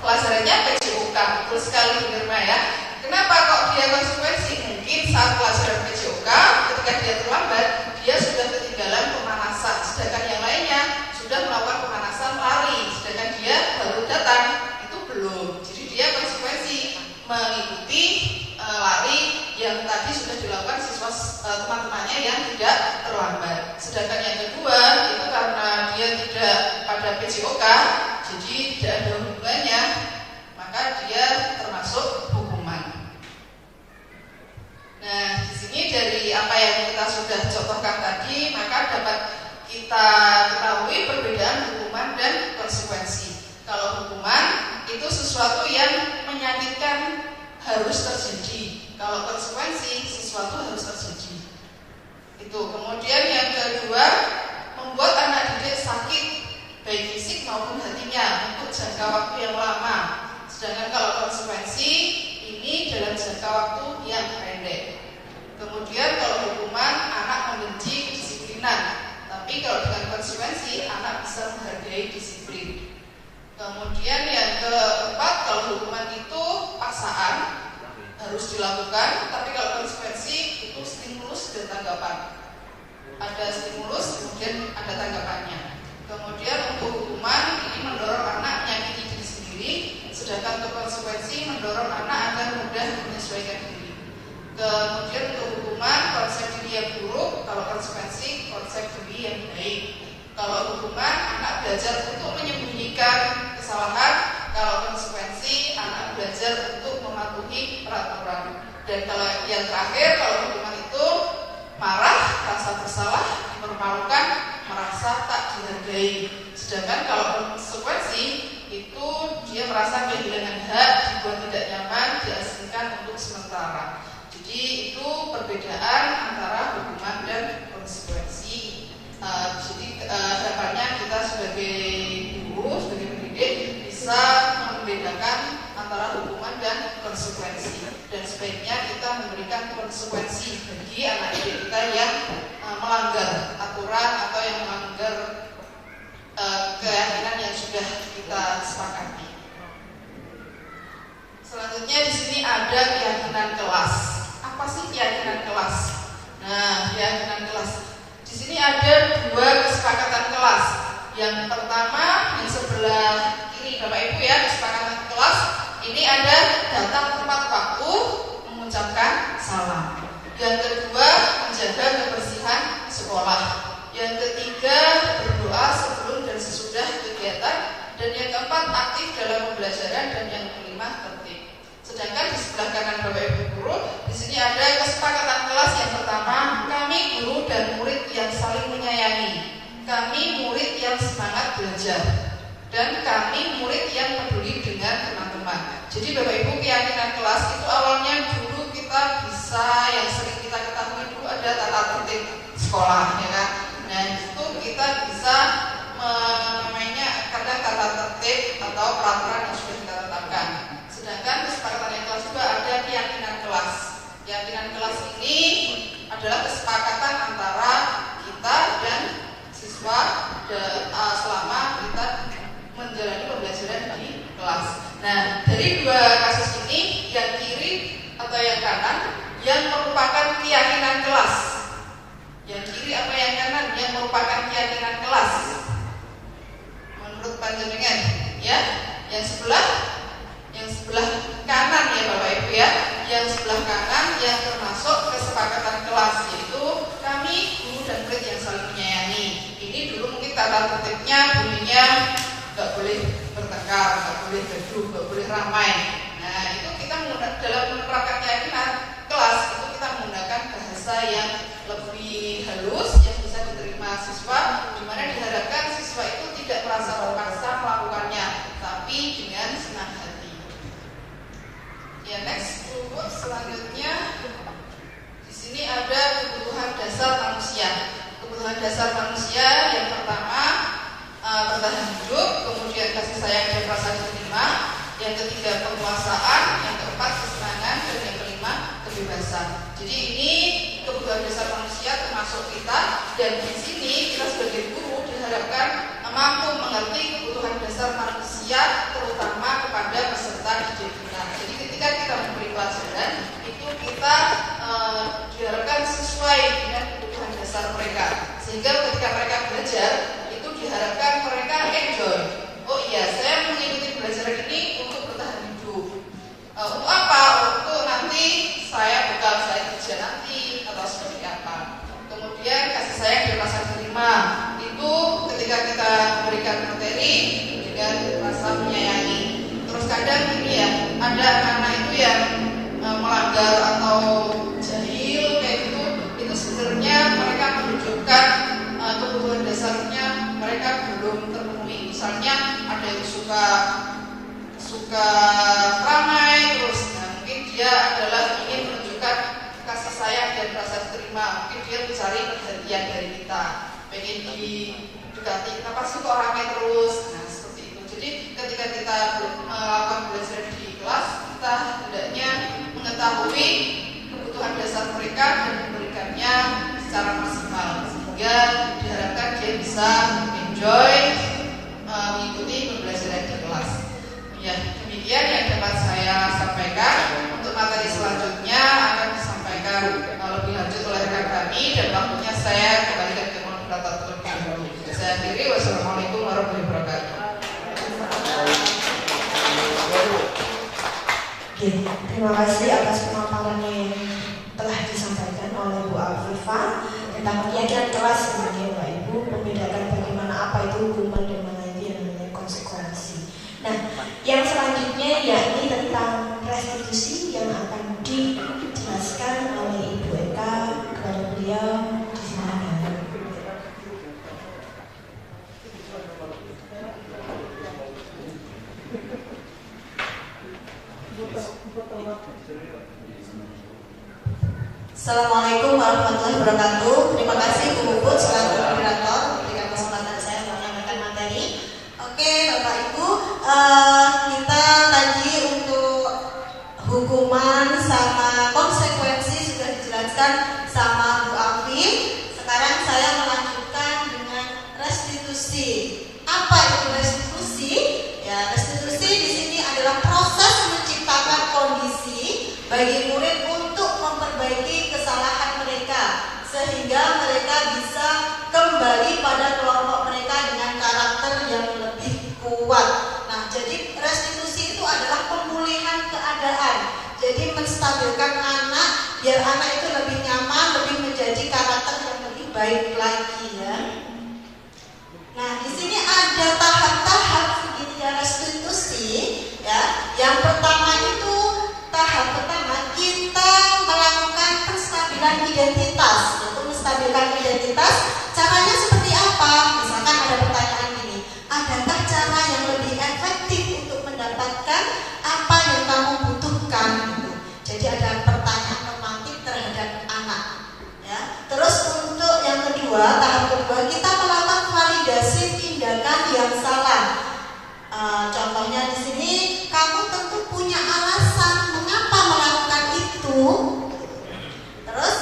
pelajarannya PJOK. Betul sekali Irma ya. Kenapa kok dia konsekuensi? Mungkin saat pelajaran PJOK, ketika dia terlambat, dia sudah ketinggalan pemanasan, sedangkan yang lainnya sudah melakukan pemanasan lari, sedangkan dia baru datang, itu belum. Jadi dia konsekuensi mengikuti lari yang tadi sudah dilakukan siswa teman-temannya yang tidak terlambat. Sedangkan yang kedua itu karena dia tidak pada PJOK, jadi tidak ada hubungannya, maka dia termasuk hukuman. Nah, di sini dari apa yang kita sudah contohkan tadi, maka dapat kita ketahui perbedaan hukuman dan konsekuensi. Kalau hukuman itu sesuatu yang menyakitkan harus terjadi. Kalau konsekuensi sesuatu harus terjadi. Itu. Kemudian yang kedua, membuat anak didik sakit baik fisik maupun hatinya untuk jangka waktu yang lama. Sedangkan kalau konsekuensi ini dalam jangka waktu yang pendek. Kemudian kalau hukuman, anak membenci kedisiplinan. Tapi kalau dengan konsekuensi, anak bisa menghargai disiplin. Kemudian yang keempat, kalau hukuman itu paksaan, harus dilakukan. Tapi kalau konsekuensi itu stimulus dan tanggapan. Ada stimulus, kemudian ada tanggapannya. Kemudian untuk hukuman, ini mendorong anak menyakiti diri sendiri. Sedangkan untuk konsekuensi, mendorong anak agar mudah menyesuaikan diri. Kemudian untuk hukuman, konsep diri yang buruk. Kalau konsekuensi, konsep diri yang baik. Kalau hukuman, anak belajar untuk menyembunyikan kesalahan. Kalau konsekuensi, anak belajar untuk mematuhi peraturan. Dan kalau yang terakhir, kalau hukuman itu marah, rasa bersalah, dipermalukan, merasa tak dihargai. Sedangkan kalau konsekuensi itu dia merasa kehilangan hak, dibuat tidak nyaman, diasingkan untuk sementara. Jadi itu perbedaan antara hukuman dan konsekuensi. Jadi harapannya kita sebagai guru, sebagai pendidik bisa membedakan antara hukuman dan konsekuensi. Dan sebaiknya kita memberikan konsekuensi bagi anak didik kita yang melanggar aturan atau yang melanggar keyakinan yang sudah kita sepakati. Selanjutnya di sini ada keyakinan kelas. Apa sih keyakinan kelas? Nah, keyakinan kelas. Di sini ada 2 kesepakatan kelas. Yang pertama di sebelah kiri Bapak Ibu ya, kesepakatan kelas. Ini ada datang tepat waktu, mengucapkan salam. Yang kedua, menjaga kebersihan sekolah. Yang ketiga, berdoa sebelum dan sesudah kegiatan. Dan yang keempat, tetap aktif dalam pembelajaran, dan yang kelima tertib. Sedangkan di sebelah kanan Bapak Ibu guru, di sini ada kesepakatan kelas yang pertama, kami guru dan murid yang saling menyayangi, kami murid yang semangat belajar, dan kami murid yang peduli dengan teman-teman. Jadi Bapak Ibu, keyakinan kelas itu awalnya dulu kita bisa, yang sering kita ketahui dulu ada tata tertib sekolah, ya kan? Nah itu kita bisa namanya kadang tata tertib atau peraturan yang sudah kita tetapkan. Sedangkan kesepakatan yang kelas juga ada keyakinan kelas. Keyakinan kelas ini adalah kesepakatan antara kita dan siswa selama kita menjalani pembelajaran di kelas. Nah, dari dua kasus ini, yang kiri atau yang kanan yang merupakan keyakinan kelas. Yang kiri apa yang kanan yang merupakan keyakinan kelas? Menurut panjenengan, ya, yang sebelah kanan ya Bapak Ibu ya, yang sebelah kanan yang termasuk kesepakatan kelas, yaitu kami guru dan murid yang saling menyayangi. Ini dulu mungkin tata tertibnya bunyinya nggak boleh bertengkar, nggak boleh gaduh, nggak boleh ramai. Nah itu kita dalam menerapkan keyakinan kelas itu kita menggunakan bahasa yang lebih halus yang bisa diterima siswa, di mana diharapkan siswa itu tidak merasa terpaksa melakukannya, tapi dengan senang hati. Ya, next rubut selanjutnya di sini ada kebutuhan dasar manusia. Kebutuhan dasar manusia yang pertama bertahan hidup, kemudian kasih sayang dan rasa diterima, yang ketiga penguasaan, yang keempat kesenangan, dan yang kelima kebebasan. Jadi ini kebutuhan dasar manusia termasuk kita, dan di sini kita sebagai guru diharapkan mampu mengerti kebutuhan dasar manusia terutama kepada peserta didik kita. Jadi ketika kita memberi pelajaran itu kita diharapkan sesuai dengan kebutuhan dasar mereka, sehingga ketika mereka belajar itu diharapkan mereka enjoy. Oh iya, saya mengikuti pelajaran ini untuk bertahan hidup. Untuk apa? Untuk nanti saya bekal saya kerja nanti atau seperti apa. Kemudian kasih sayang dan rasa terima itu ketika kita memberikan materi dengan rasa menyayangi. Terus kadang ini ya, ada anak-anak itu yang melanggar atau jahil kayak gitu, itu sebenarnya mereka menunjukkan kebutuhan dasarnya mereka belum terpenuhi. Misalnya ada yang suka ramai terus, nah mungkin dia adalah ingin menunjukkan kasih sayang dan rasa terima, mungkin dia mencari perhatian dari kita, pengen didekati, kenapa sih kok ramai terus, nah seperti itu. Jadi ketika kita melakukan belajar di kelas, kita hendaknya mengetahui kebutuhan dasar mereka dan memberikannya secara maksimal, sehingga diharapkan dia bisa enjoy mengikuti pembelajaran di kelas. Ya, demikian yang dapat saya sampaikan. Untuk materi selanjutnya akan disampaikan lebih lanjut oleh rekan kami, dan waktunya saya kembalikan ke moderator terlebih dahulu. Saya akhiri, wassalamualaikum warahmatullahi wabarakatuh. Terima kasih atas pemaparannya yang telah disampaikan oleh Bu Afifah tentang keyakinan kelas. Kemudian Pak Ibu membedakan bagaimana apa itu hukuman dan mana itu yang namanya konsekuensi. Nah, yang selanjutnya yakni tentang restitusi yang akan dijelaskan oleh Ibu Eka kepada beliau. Silakan. Assalamualaikum warahmatullahi wabarakatuh. Terima kasih Bu Puput selaku moderator memberikan kesempatan saya untuk menyampaikan materi. Oke Bapak Ibu, kita tadi untuk hukuman sama konsekuensi sudah dijelaskan sama Bu Afi. Sekarang saya melanjutkan dengan restitusi. Apa itu restitusi? Ya, restitusi di sini adalah proses menciptakan kondisi bagi murid untuk memperbaiki kesalahan mereka sehingga mereka bisa kembali pada kelompok mereka dengan karakter yang lebih kuat. Nah, jadi restitusi itu adalah pemulihan keadaan. Jadi menstabilkan anak biar anak itu lebih nyaman, lebih menjadi karakter yang lebih baik lagi ya. Nah, di sini ada tahap-tahap segitiga restitusi ya. Yang pertama itu tahap pertama kita melakukan penstabilan identitas. Yaitu menstabilkan identitas. Caranya seperti apa? Misalkan ada pertanyaan gini, adakah cara yang lebih efektif untuk mendapatkan apa yang kamu butuhkan? Jadi ada pertanyaan normatif terhadap anak, ya. Terus untuk yang kedua, tahap kedua, kita melakukan validasi tindakan yang salah. Contohnya di sini, kamu tentu punya alasan mengapa melakukan itu. Terus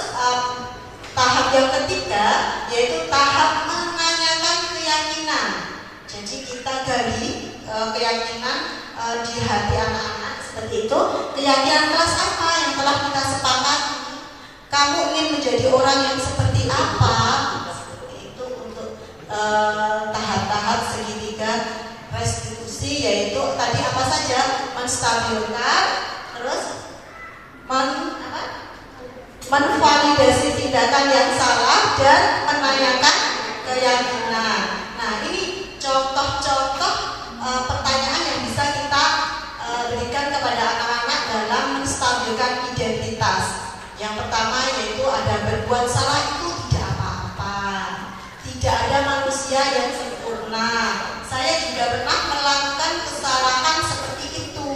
tahap yang ketiga yaitu tahap menanyakan keyakinan. Jadi kita gali keyakinan di hati anak-anak seperti itu. Keyakinan kelas apa yang telah kita sepakati? Kamu ingin menjadi orang yang seperti apa? Seperti itu untuk tahap-tahap segitiga restitusi, yaitu tadi apa saja? Menstabilkan, terus menvalidasi tindakan yang salah dan menanyakan keyakinan. Nah, ini contoh-contoh pertanyaan yang bisa kita berikan kepada anak-anak dalam menstabilkan identitas. Yang pertama yaitu ada berbuat salah itu tidak apa-apa. Tidak ada manusia yang sempurna. Saya juga pernah melakukan kesalahan seperti itu.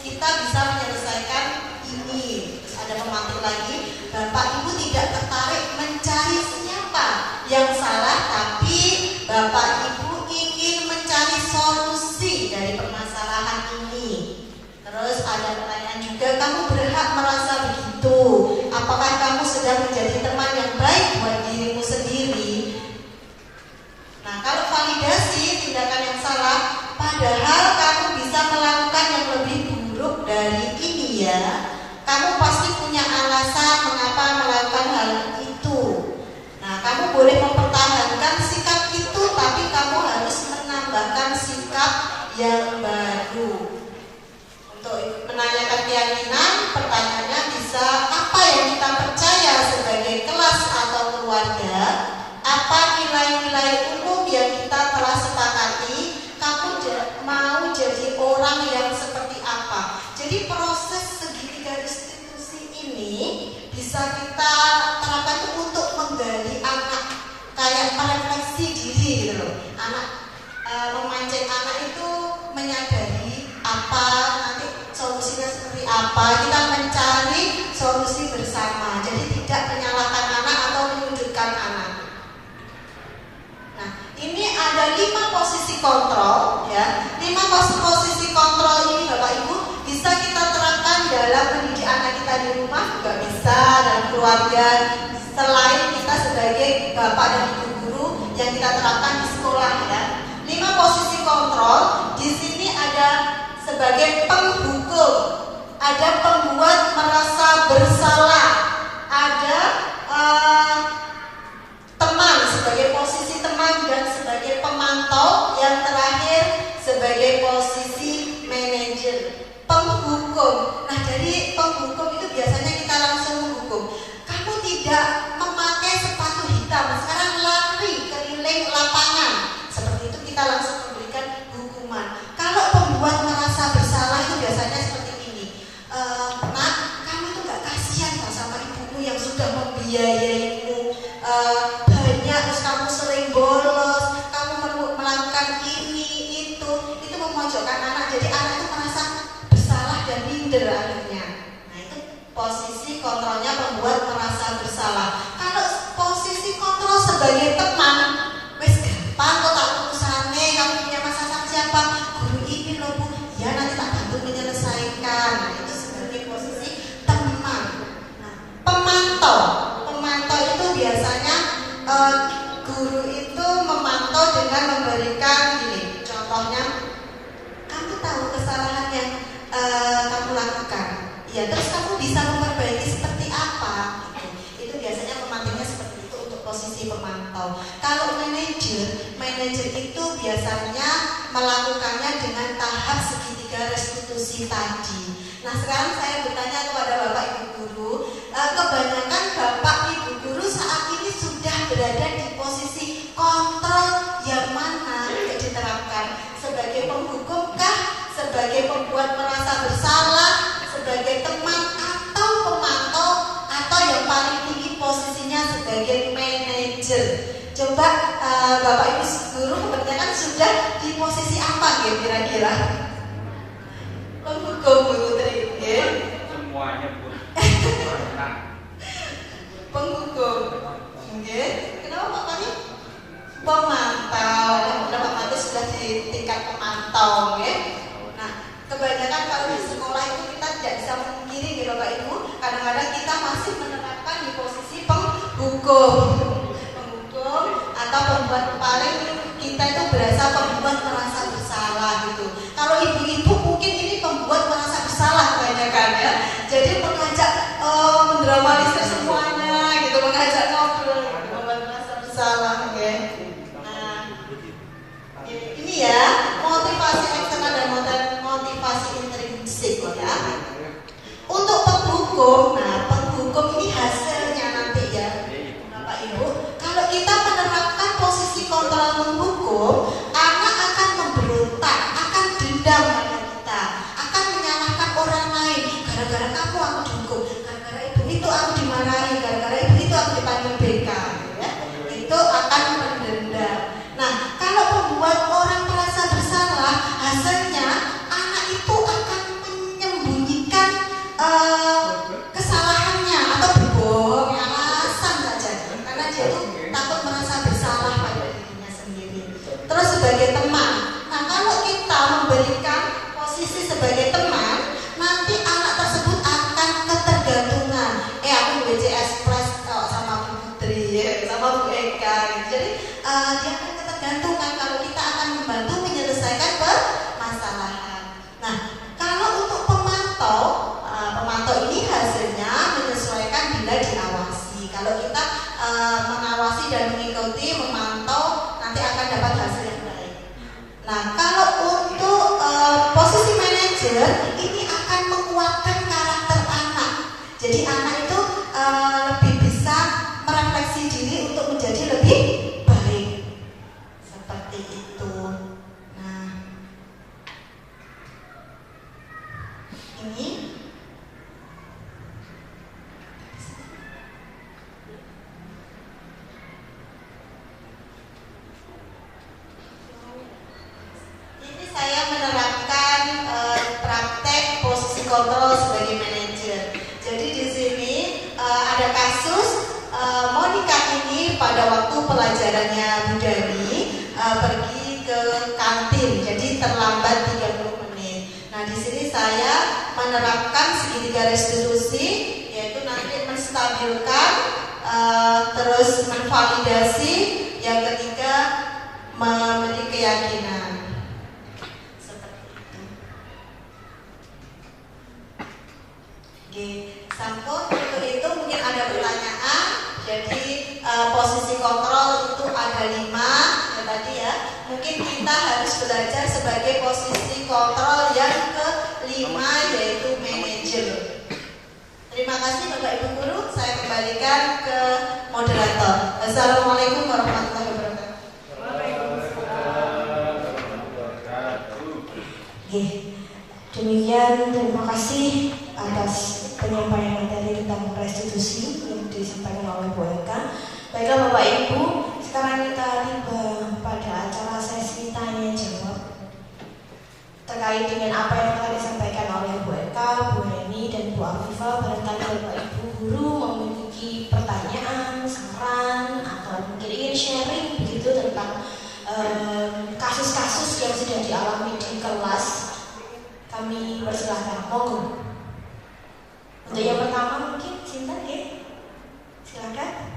Kita bisa menyelesaikan ini. Terus ada pemantik lagi, Bapak Ibu tidak tertarik mencari siapa yang salah, tapi Bapak Ibu ingin mencari solusi dari permasalahan ini. Terus ada pertanyaan juga, kamu berhak merasa begitu. Apakah kamu sedang menjadi teman yang baik buat dirimu sendiri? Nah, kalau validasi tindakan yang salah, padahal kamu bisa melakukan yang lebih buruk dari ini ya. Kamu pasti punya alasan mengapa melakukan hal itu. Nah, kamu boleh mempertahankan sikap itu, tapi kamu harus menambahkan sikap yang baru. Untuk menanyakan keyakinan, pertanyaannya bisa apa yang kita percaya sebagai kelas atau keluarga, apa nilai-nilai umum yang kita telah sepakati, kamu mau jadi orang yang seperti apa. Jadi proses segitiga restitusi ini bisa kita terapkan untuk menggali anak, kayak merefleksi diri gitu loh. Anak memancing anak itu menyadari apa nanti solusinya seperti apa. Kita mencari solusi bersama. Jadi tidak menyalahkan anak atau menyudutkan anak. Nah, ini ada 5 posisi kontrol ya. 5 posisi kontrol ini Bapak Ibu bisa kita terapkan dalam mendidik anak kita di rumah, juga bisa dalam keluarga, selain kita sebagai bapak dan ibu guru yang kita terapkan di sekolah ya. 5 posisi kontrol di sini ada sebagai penghukum, ada pembuat merasa bersalah, ada teman sebagai posisi teman dan sebagai pemantau, yang terakhir sebagai posisi manajer. Penghukum. Nah, dari penghukum itu biasanya kita langsung menghukum. Kamu tidak memakai sepatu hitam, sekarang lari keliling lapangan. Seperti itu kita langsung memberikan hukuman. Kalau pembuat merasa bersalah itu biasanya seperti ini. Nak, kamu itu gak kasihan sama ibumu yang sudah membiayaimu banyak, terus kamu sering bolos, kamu melakukan ini itu memojokkan anak. Jadi anak itu merasa bersalah dan minder akhirnya. Nah, itu posisi kontrolnya membuat merasa bersalah. Kalau posisi kontrol sebagai teman, wes gampang kok tak urusannya, kamu punya masalah siapa? Guru ini loh Bu, ya nanti tak bantu menyelesaikan. Nah, itu sebagai posisi teman. Nah, pemantau itu biasanya guru itu memantau dengan memberikan gini, contohnya, kamu tahu kesalahan yang kamu lakukan, ya terus kamu bisa memperbaiki seperti apa? Itu biasanya pemantaunya seperti itu untuk posisi pemantau. Kalau manajer itu biasanya melakukannya dengan tahap segitiga restitusi tadi. Nah, sekarang saya bertanya kepada Bapak Ibu Guru, kebanyakan Bapak Ibu Guru saat ini sudah berada di posisi kontrol yang mana yang diterapkan? Sebagai penghukumkah? Sebagai pembuat Coba Bapak Ibu guru kebanyakan sudah di posisi apa ya kira-kira? Penghukum Bu Putri, ya? Semuanya Bu. Penghukum, ya? Kenapa Pak Fani? Pemantau. Nah, Pak Fani sudah di tingkat pemantau, ya? Nah, kebanyakan kalau di sekolah itu kita tidak bisa memungkiri, ya Bapak Ibu. Kadang-kadang kita masih menerapkan di posisi penghukum. Atau pembuat paling kita itu berasa pembuat merasa bersalah gitu. Kalau ibu-ibu mungkin ini pembuat merasa bersalah kebanyakan ya. Jadi mengajak mendramatisir semuanya gitu, mengajak ngobrol, membuat merasa bersalah ya. Nah, ini ya motivasi eksternal dan motivasi intrinsik ya. Untuk penghukum, nah penghukum ini hasilnya nanti ya Bapak Ibu. Kalau kita menerapkan posisi kontrol menghukum, anak akan memberontak, akan dendam pada kita, akan menyalahkan orang lain. Gara-gara kamu aku dihukum, gara-gara ibu itu aku dimarahi, gara-gara ibu itu aku dipanggil BK, ya. Itu akan mendendam. Nah, kalau membuat orang merasa bersalah, hasilnya anak itu akan menyembunyikan kesalahannya atau berbohong, alasan saja, karena dia itu takut merasa bersalah pada dirinya sendiri. Terus sebagai teman, nah kalau kita memberikan posisi sebagai teman, nanti anak tersebut akan ketergantungan. Aku BCS plus sama Bu Putri, sama Bu Eka. Jadi dia akan ketergantungan kalau kita akan membantu menyelesaikan permasalahan. Nah, kalau untuk pemantau ini hasilnya menyesuaikan bila diawasi. Kalau kita mengawasi dan mengikuti, memantau, nanti akan dapat hasil yang baik. Nah, kalau untuk posisi manajer, ini akan menguatkan karakter anak. Jadi anak itu lebih bisa merefleksi diri untuk menjadi lebih baik. Seperti itu. Nah, ini saya menerapkan praktek posisi kontrol sebagai manajer. Jadi di sini ada kasus Monica ini pada waktu pelajarannya Bu Dani pergi ke kantin, jadi terlambat 30 menit. Nah, di sini saya menerapkan segitiga restitusi, yaitu nanti menstabilkan, terus menvalidasi, yang ketiga memberi keyakinan. Sampun untuk itu mungkin ada pertanyaan. Jadi posisi kontrol itu ada 5 ya tadi ya. Mungkin kita harus belajar sebagai posisi kontrol yang ke-5 yaitu manajer. Terima kasih Bapak Ibu Guru. Saya kembalikan ke moderator. Assalamualaikum warahmatullahi wabarakatuh. Demikian, terima kasih atas penyampaian materi tentang restitusi yang disampaikan oleh Bu Eka. Baiklah Bapak Ibu, sekarang kita tiba pada acara sesi tanya jawab terkait dengan apa yang telah disampaikan oleh Bu Eka, Bu Heni, dan Bu Afifah. Barangkali Bapak Ibu Guru memiliki pertanyaan, saran, atau mungkin ingin sharing begitu tentang kasus-kasus yang sudah dialami di kelas. Kami persilahkan, monggo. Untuk yang pertama mungkin Sinta ya, silakan.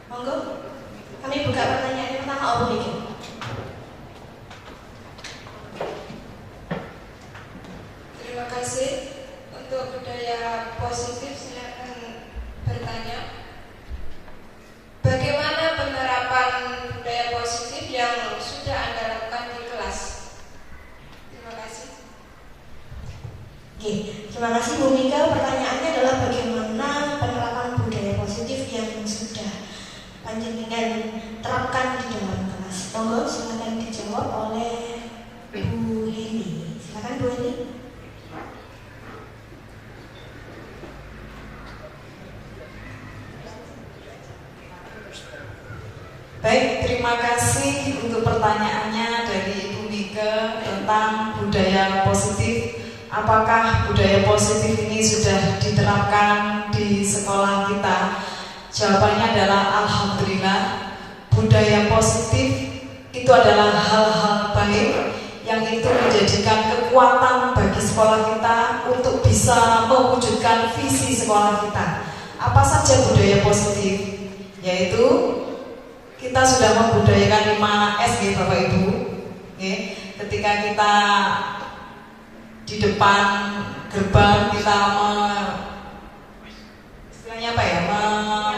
Monggo. Kami buka pertanyaan yang pertama, Om Diki. Terima kasih. Untuk budaya positif saya akan bertanya, bagaimana penerapan budaya positif yang sudah Anda lakukan di kelas? Terima kasih. Oke, terima kasih Bu Mika. Pertanyaannya adalah bagaimana penerapan budaya positif yang sudah panjenengan terapkan di dalam kelas. Monggo silakan dijawab oleh Bu Heni. Silakan Bu Heni. terima kasih untuk pertanyaannya dari Ibu Mika tentang budaya positif. Apakah budaya positif ini sudah diterapkan di sekolah kita? Jawabannya adalah alhamdulillah. Budaya positif itu adalah hal-hal baik yang itu menjadikan kekuatan bagi sekolah kita untuk bisa mewujudkan visi sekolah kita. Apa saja budaya positif? Yaitu kita sudah membudayakan 5S ya Bapak Ibu. Ketika kita di depan gerbang kita istilahnya apa ya,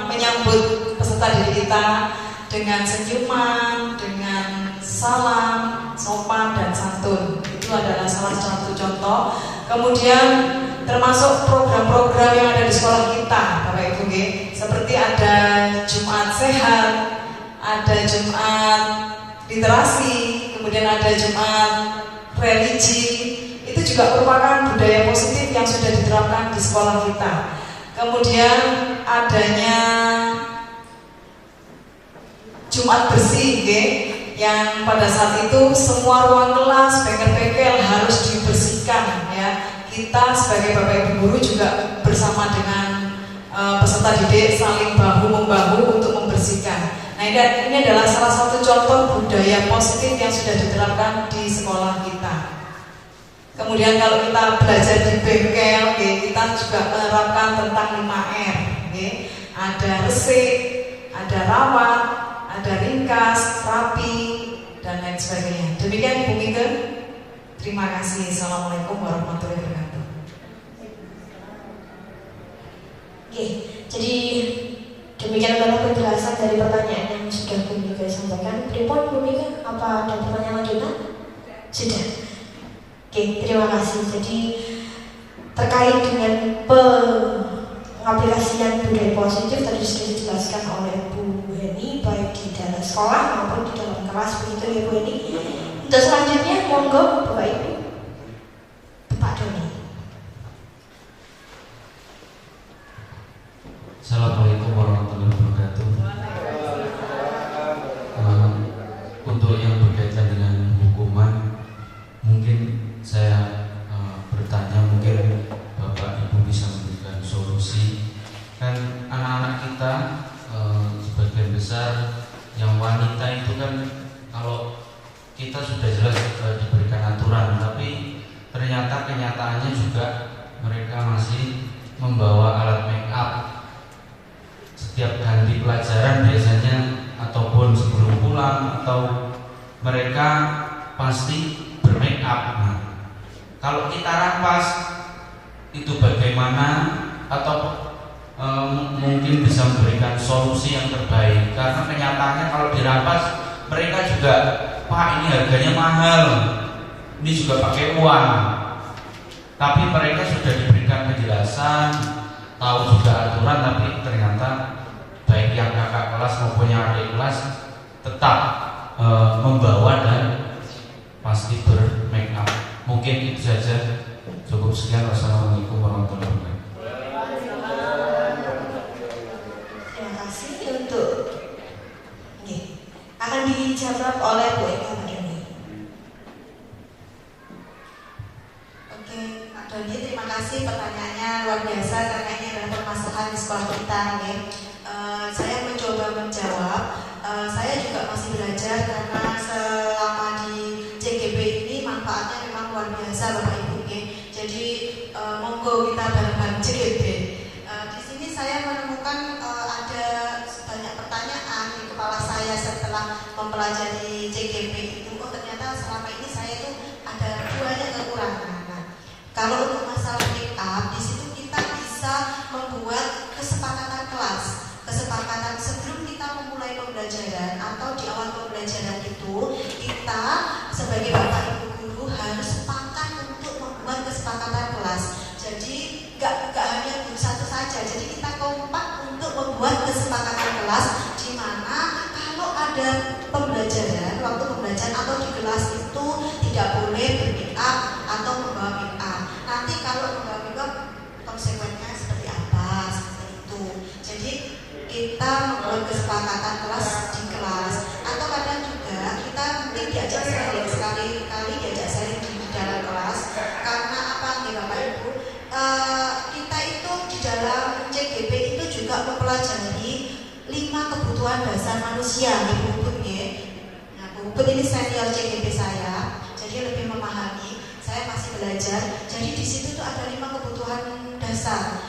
menyambut peserta didik kita dengan senyuman, dengan salam, sopan dan santun. Itu adalah salah satu contoh. Kemudian termasuk program-program yang ada di sekolah kita, Bapak Ibu, seperti ada Jumat Sehat, ada Jumat Literasi, kemudian ada Jumat Religi. Itu juga merupakan budaya positif yang sudah diterapkan di sekolah kita. Kemudian adanya Jumat Bersih, yang pada saat itu semua ruang kelas, bengkel-bengkel harus dibersihkan ya. Kita sebagai Bapak Ibu guru juga bersama dengan peserta didik saling bahu-membahu untuk membersihkan. Nah, ini adalah salah satu contoh budaya positif yang sudah diterapkan di sekolah kita. Kemudian kalau kita belajar di bengkel, kita juga menerapkan tentang 5R. Ada resik, ada rawat, ada ringkas, rapi, dan lain sebagainya. Demikian Ibu Mika. Terima kasih. Assalamualaikum warahmatullahi wabarakatuh. Oke, jadi demikian adalah penjelasan dari pertanyaan yang sudah Bu Mika sampaikan. Pripun Bu Mika, apa ada pertanyaan lanjutan? Sudah. Oke, terima kasih. Jadi terkait dengan pengaplikasian budaya positif tadi sudah dijelaskan oleh Bu Heni, baik di dalam sekolah maupun di dalam kelas, begitu ya Bu Heni. Untuk selanjutnya, monggo Bapak Ibu. Pak Doni. Assalamualaikum warahmatullahi wabarakatuh. Untuk yang berkaitan dengan hukuman, mungkin saya bertanya, mungkin Bapak Ibu bisa memberikan solusi. Kan anak-anak kita sebagian besar yang wanita itu kan, kalau kita sudah jelas diberikan aturan, tapi ternyata kenyataannya juga mereka masih membawa alat make up setiap ganti pelajaran biasanya, ataupun sebelum pulang, atau mereka pasti bermake up. Nah, kalau kita rampas itu bagaimana, atau mungkin bisa memberikan solusi yang terbaik? Karena kenyataannya kalau dirampas mereka juga, Pak, ini harganya mahal, ini juga pakai uang. Tapi mereka sudah diberikan penjelasan, tahu juga aturan, tapi ternyata baik yang kakak kelas maupun yang adik kelas tetap membawa dan pasti bermake up. Mungkin itu saja. Cukup sekian. Wassalamualaikum warahmatullahi wabarakatuh. Terima kasih. Untuk akan dijawab oleh Bu Eka Doni. Oke, Pak Doni, terima kasih pertanyaannya luar biasa karena ini adalah permasalahan di sekolah kita. Saya mencoba menjawab. Saya juga masih belajar karena selama di CGB ini manfaatnya memang luar biasa Bapak Ibu. Jadi monggo kita bareng-bareng CGB. Di sini saya menemukan ada banyak pertanyaan di kepala saya setelah mempelajari CGB itu. Oh, ternyata selama ini saya itu ada banyak kekurangan. Nah, kalau untuk masalah make up, di situ kita bisa membuat kesepakatan kelas. Kesepakatan sebelum kita memulai pembelajaran atau di awal pembelajaran itu, kita sebagai Bapak Ibu guru harus sepakat untuk membuat kesepakatan kelas. Jadi gak hanya guru satu saja. Jadi kita kompak untuk membuat kesepakatan kelas, di mana kalau ada pembelajaran kita itu di dalam CGP itu juga mempelajari 5 kebutuhan dasar manusia. Bu Puput ya. Nah, Bu Puput ini senior CGP saya, jadi lebih memahami. Saya masih belajar. Jadi di situ tuh ada 5 kebutuhan dasar.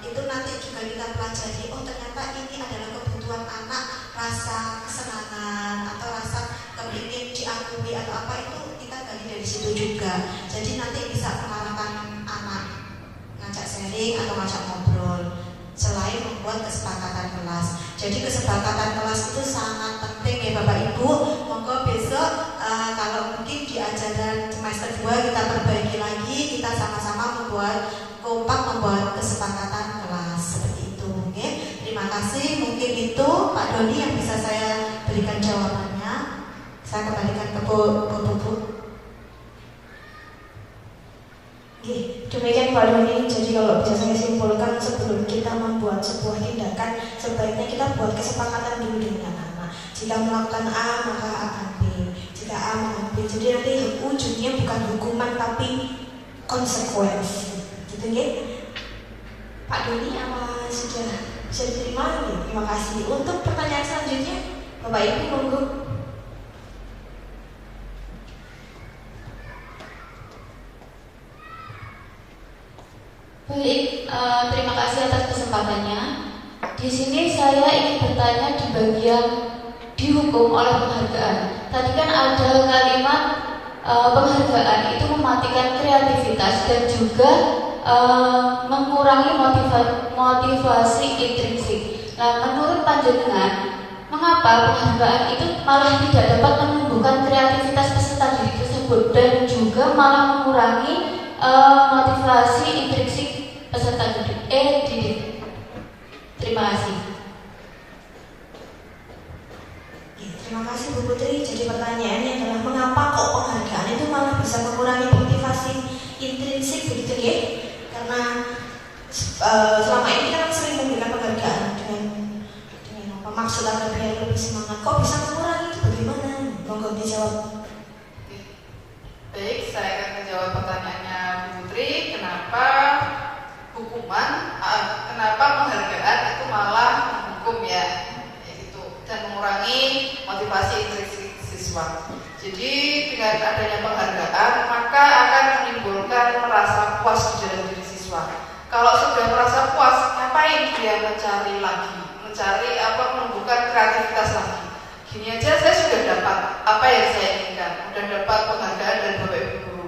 Itu nanti juga kita pelajari. Oh ternyata ini adalah kebutuhan anak, rasa kesenangan atau rasa kepingin diakui atau apa, itu kita gali dari situ juga. Jadi nanti bisa mengarahkan anak ngajak sharing atau ngajak ngobrol. Selain membuat kesepakatan kelas. Jadi kesepakatan kelas itu sangat penting ya Bapak Ibu. Monggo besok kalau mungkin di ajaran semester 2 kita perbaiki lagi, kita sama-sama kompak membuat kesepakatan kelas seperti itu. Oke, terima kasih. Mungkin itu Pak Doni yang bisa saya berikan jawabannya. Saya kembalikan ke Bu. Demikian Pak Doni. Jadi kalau bisa saya simpulkan, sebelum kita membuat sebuah tindakan, sebaiknya kita buat kesepakatan dulu dengan anak. Jika melakukan A maka akan B, jika A maka B. Jadi nanti ujungnya bukan hukuman tapi konsekuensi. Gitu ya. Pak Doni apa sudah bisa diterima? Terima kasih. Untuk pertanyaan selanjutnya, Bapak Ibu monggo. Baik, terima kasih atas kesempatannya. Di sini saya ingin bertanya di bagian dihukum oleh penghargaan. Tadi kan ada kalimat penghargaan itu mematikan kreativitas dan juga mengurangi motivasi intrinsik. Nah, menurut panjenengan, mengapa penghargaan itu malah tidak dapat menumbuhkan kreativitas peserta didik tersebut dan juga malah mengurangi motivasi intrinsik peserta didik? Terima kasih. Terima kasih Bu Putri. Jadi pertanyaannya adalah mengapa kok penghargaan itu malah bisa mengurangi motivasi intrinsik begitu ya? Karena selama ini kita kan sering memberikan penghargaan dengan apa maksud agar biar lebih semangat. Kok bisa mengurangi itu bagaimana? Monggo dijawab. Baik, saya akan menjawab pertanyaannya Bu Putri. Kenapa kenapa penghargaan itu malah menghukum ya, itu dan mengurangi motivasi intrinsik siswa. Jadi dengan adanya penghargaan maka akan menimbulkan merasa puas di dalam diri siswa. Kalau sudah merasa puas, ngapain dia mencari menumbuhkan kreativitas lagi. Gini aja, saya sudah dapat apa yang saya inginkan, sudah dapat penghargaan dari Bapak Ibu guru.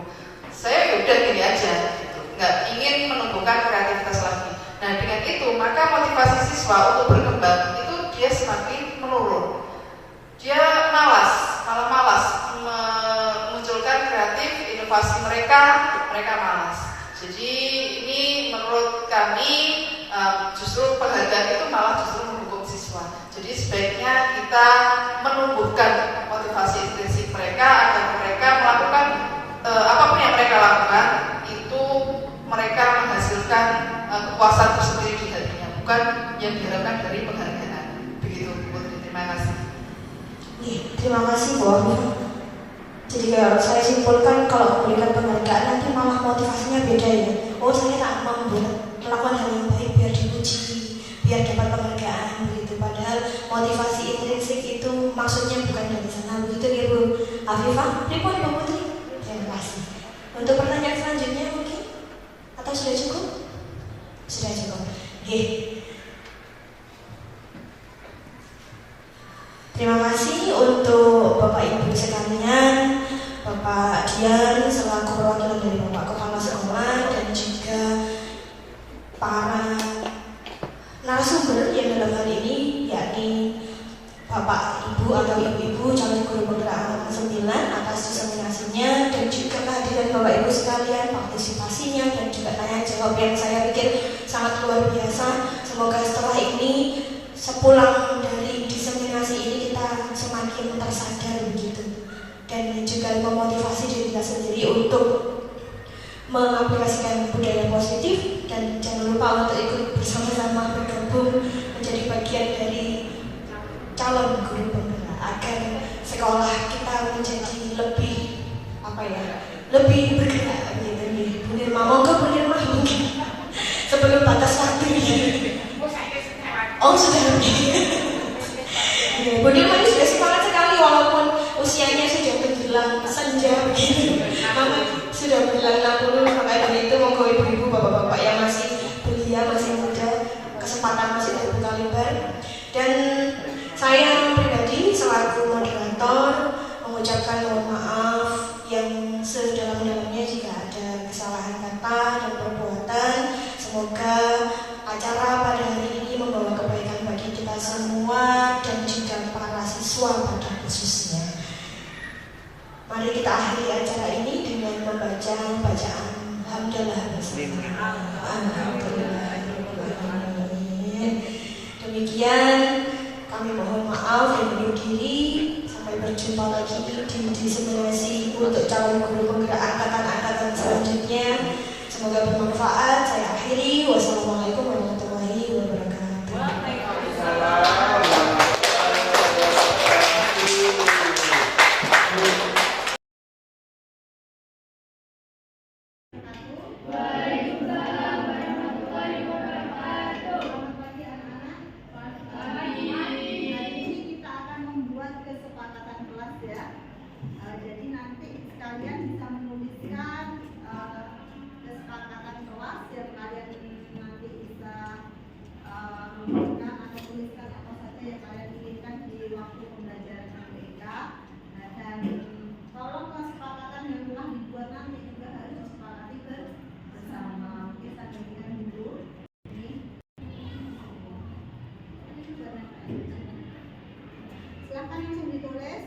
Saya udah gini aja, gitu. Nggak ingin menumbuhkan kreativitas lagi. Nah dengan itu maka motivasi siswa untuk berkembang itu dia semakin menurun. Dia malah malas memunculkan kreatif inovasi mereka malas. Jadi ini menurut kami justru penghargaan itu malah justru mendukung siswa. Jadi sebaiknya kita menumbuhkan motivasi intrinsik mereka agar mereka melakukan apapun yang mereka lakukan itu mereka menghasilkan kepuasan tersendiri di hatinya, bukan yang diharapkan dari penghargaan. Begitu Bu Putri, terima kasih. Terima kasih Bu Ami. Jadi kalau saya simpulkan, kalau memberikan penghargaan nanti malah motivasinya beda ya. Oh saya tak melakukan hal yang baik biar dipuji, biar dapat penghargaan begitu. Padahal motivasi intrinsik itu maksudnya bukan dari sana. Begitu ya Bu Afifah. Terima kasih Bu Putri. Terima kasih. Untuk pertanyaan selanjutnya mungkin atau sudah cukup? Sudah cukup. Terima kasih untuk Bapak Ibu sekalian, Bapak Dian selaku perwakilan dari Bapak Kepala Sekolah dan juga para narasumber yang dalam hari ini yakni Bapak Ibu atau Ibu-Ibu calon guru penggerak angkatan 9 atas diseminasinya dan juga kehadiran Bapak Ibu sekalian, partisipasinya dan juga tanya jawab yang saya pikir sangat luar biasa. Semoga setelah ini sepulang dari diseminasi ini kita semakin tersadar begitu dan juga memotivasi diri kita sendiri untuk mengaplikasikan budaya positif dan jangan lupa untuk ikut bersama-sama bergabung menjadi bagian dari calon guru penggerak agar sekolah kita menjadi lebih lebih bergerak gitu. Bu Nirma, monggo Bu Nirma. batas waktu ya. Oh sudah lebih. Budi Mari sudah semangat sekali walaupun usianya sudah menjelang senja begitu. Sudah menjelang 60, maka dari itu monggo ibu-ibu, bapak-bapak yang masih belia, masih muda, kesempatan masih terbuka lebar. Dan saya pribadi selaku moderator mengucapkan mohon maaf yang sedalam-dalamnya jika ada kesalahan kata dan perbuatan. Semoga acara pada hari ini membawa kebaikan bagi kita semua dan juga para siswa pada khususnya. Mari kita akhiri acara ini dengan membaca bacaan hamdalah bersama. Alhamdulillah. Demikian kami mohon maaf dan undur diri. Sampai berjumpa lagi di diseminasi untuk calon guru penggerak angkatan-angkatan selanjutnya. Semoga bermanfaat. Saya akhiri. Wassalamualaikum warahmatullahi wabarakatuh. Jadi nanti kalian bisa menuliskan kesepakatan kelas yang kalian nanti bisa menuliskan atau tuliskan apa saja yang kalian inginkan di waktu pembelajaran MBK. Dan tolong kesepakatan yang telah dibuat nanti juga harus disepakati bersama. Mungkin saya bagikan dulu. Silakan langsung ditulis.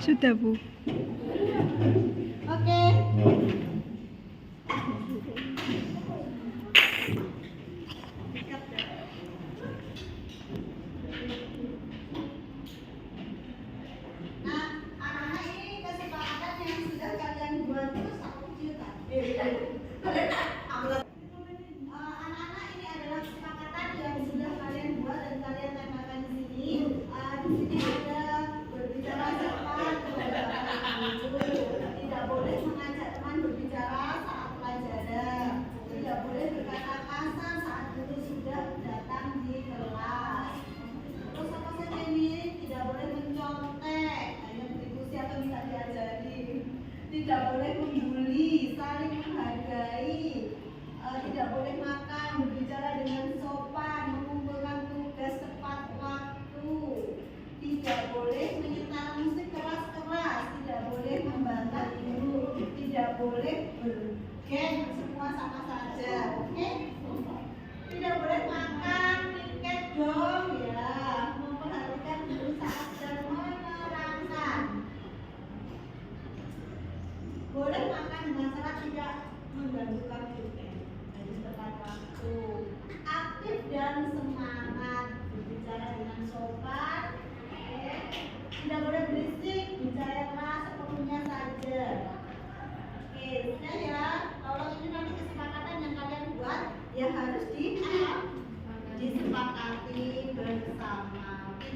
Sudah, Bu. Oke. Nah, anak-anak ini boleh bergeng semua sama saja, oke? Tidak boleh makan tiket dong ya, memperhatikan diri saat dan menerangkan. Boleh makan dengan cara tidak mengganggukan tiket, jadi tepat waktu, aktif dan semangat, berbicara dengan sopan, oke? Tidak boleh berisik, bicara keras sepenuhnya saja. Oke, sudah ya. Kalau ini nanti kesepakatan yang kalian buat, ya harus disepakati bersama. Oke,